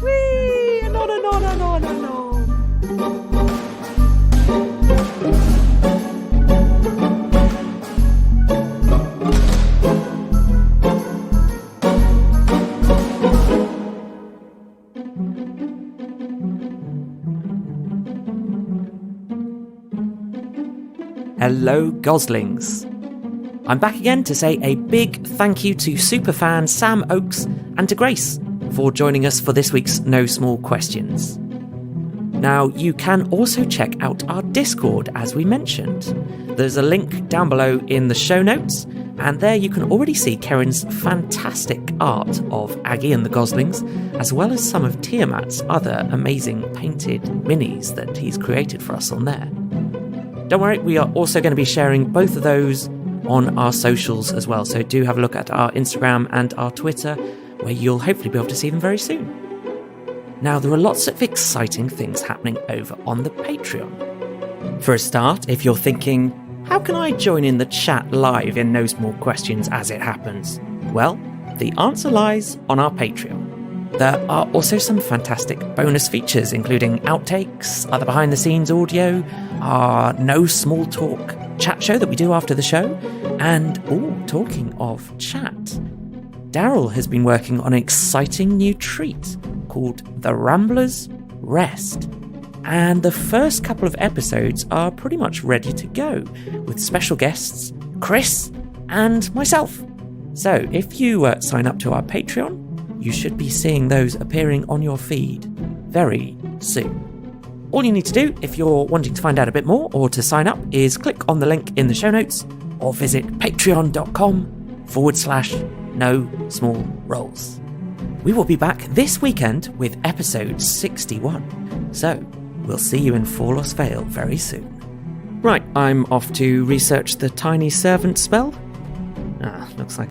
Whee! Anon. Hello, Goslings. I'm back again to say a big thank you to superfan Sam Oakes and to Grace for joining us for this week's No Small Questions. Now, you can also check out our Discord, as we mentioned. There's a link down below in the show notes, and there you can already see Keren's fantastic art of Aggie and the Goslings, as well as some of Tiamat's other amazing painted minis that he's created for us on there. Don't worry, we are also going to be sharing both of those on our socials as well, so do have a look at our Instagram and our Twitter, where you'll hopefully be able to see them very soon. Now, there are lots of exciting things happening over on the Patreon. For a start, if you're thinking, how can I join in the chat live in No Small Questions as it happens? Well, the answer lies on our Patreon. There are also some fantastic bonus features, including outtakes, other behind-the-scenes audio, our No Small Talk chat show that we do after the show, and, talking of chat, Daryl has been working on an exciting new treat called The Ramblers Rest. And the first couple of episodes are pretty much ready to go, with special guests, Chris and myself. So if you sign up to our Patreon, you should be seeing those appearing on your feed very soon. All you need to do if you're wanting to find out a bit more or to sign up is click on the link in the show notes or visit patreon.com/no small roles. We will be back this weekend with episode 61. So we'll see you in Forlos Vale very soon. Right, I'm off to research the tiny servant spell. Looks like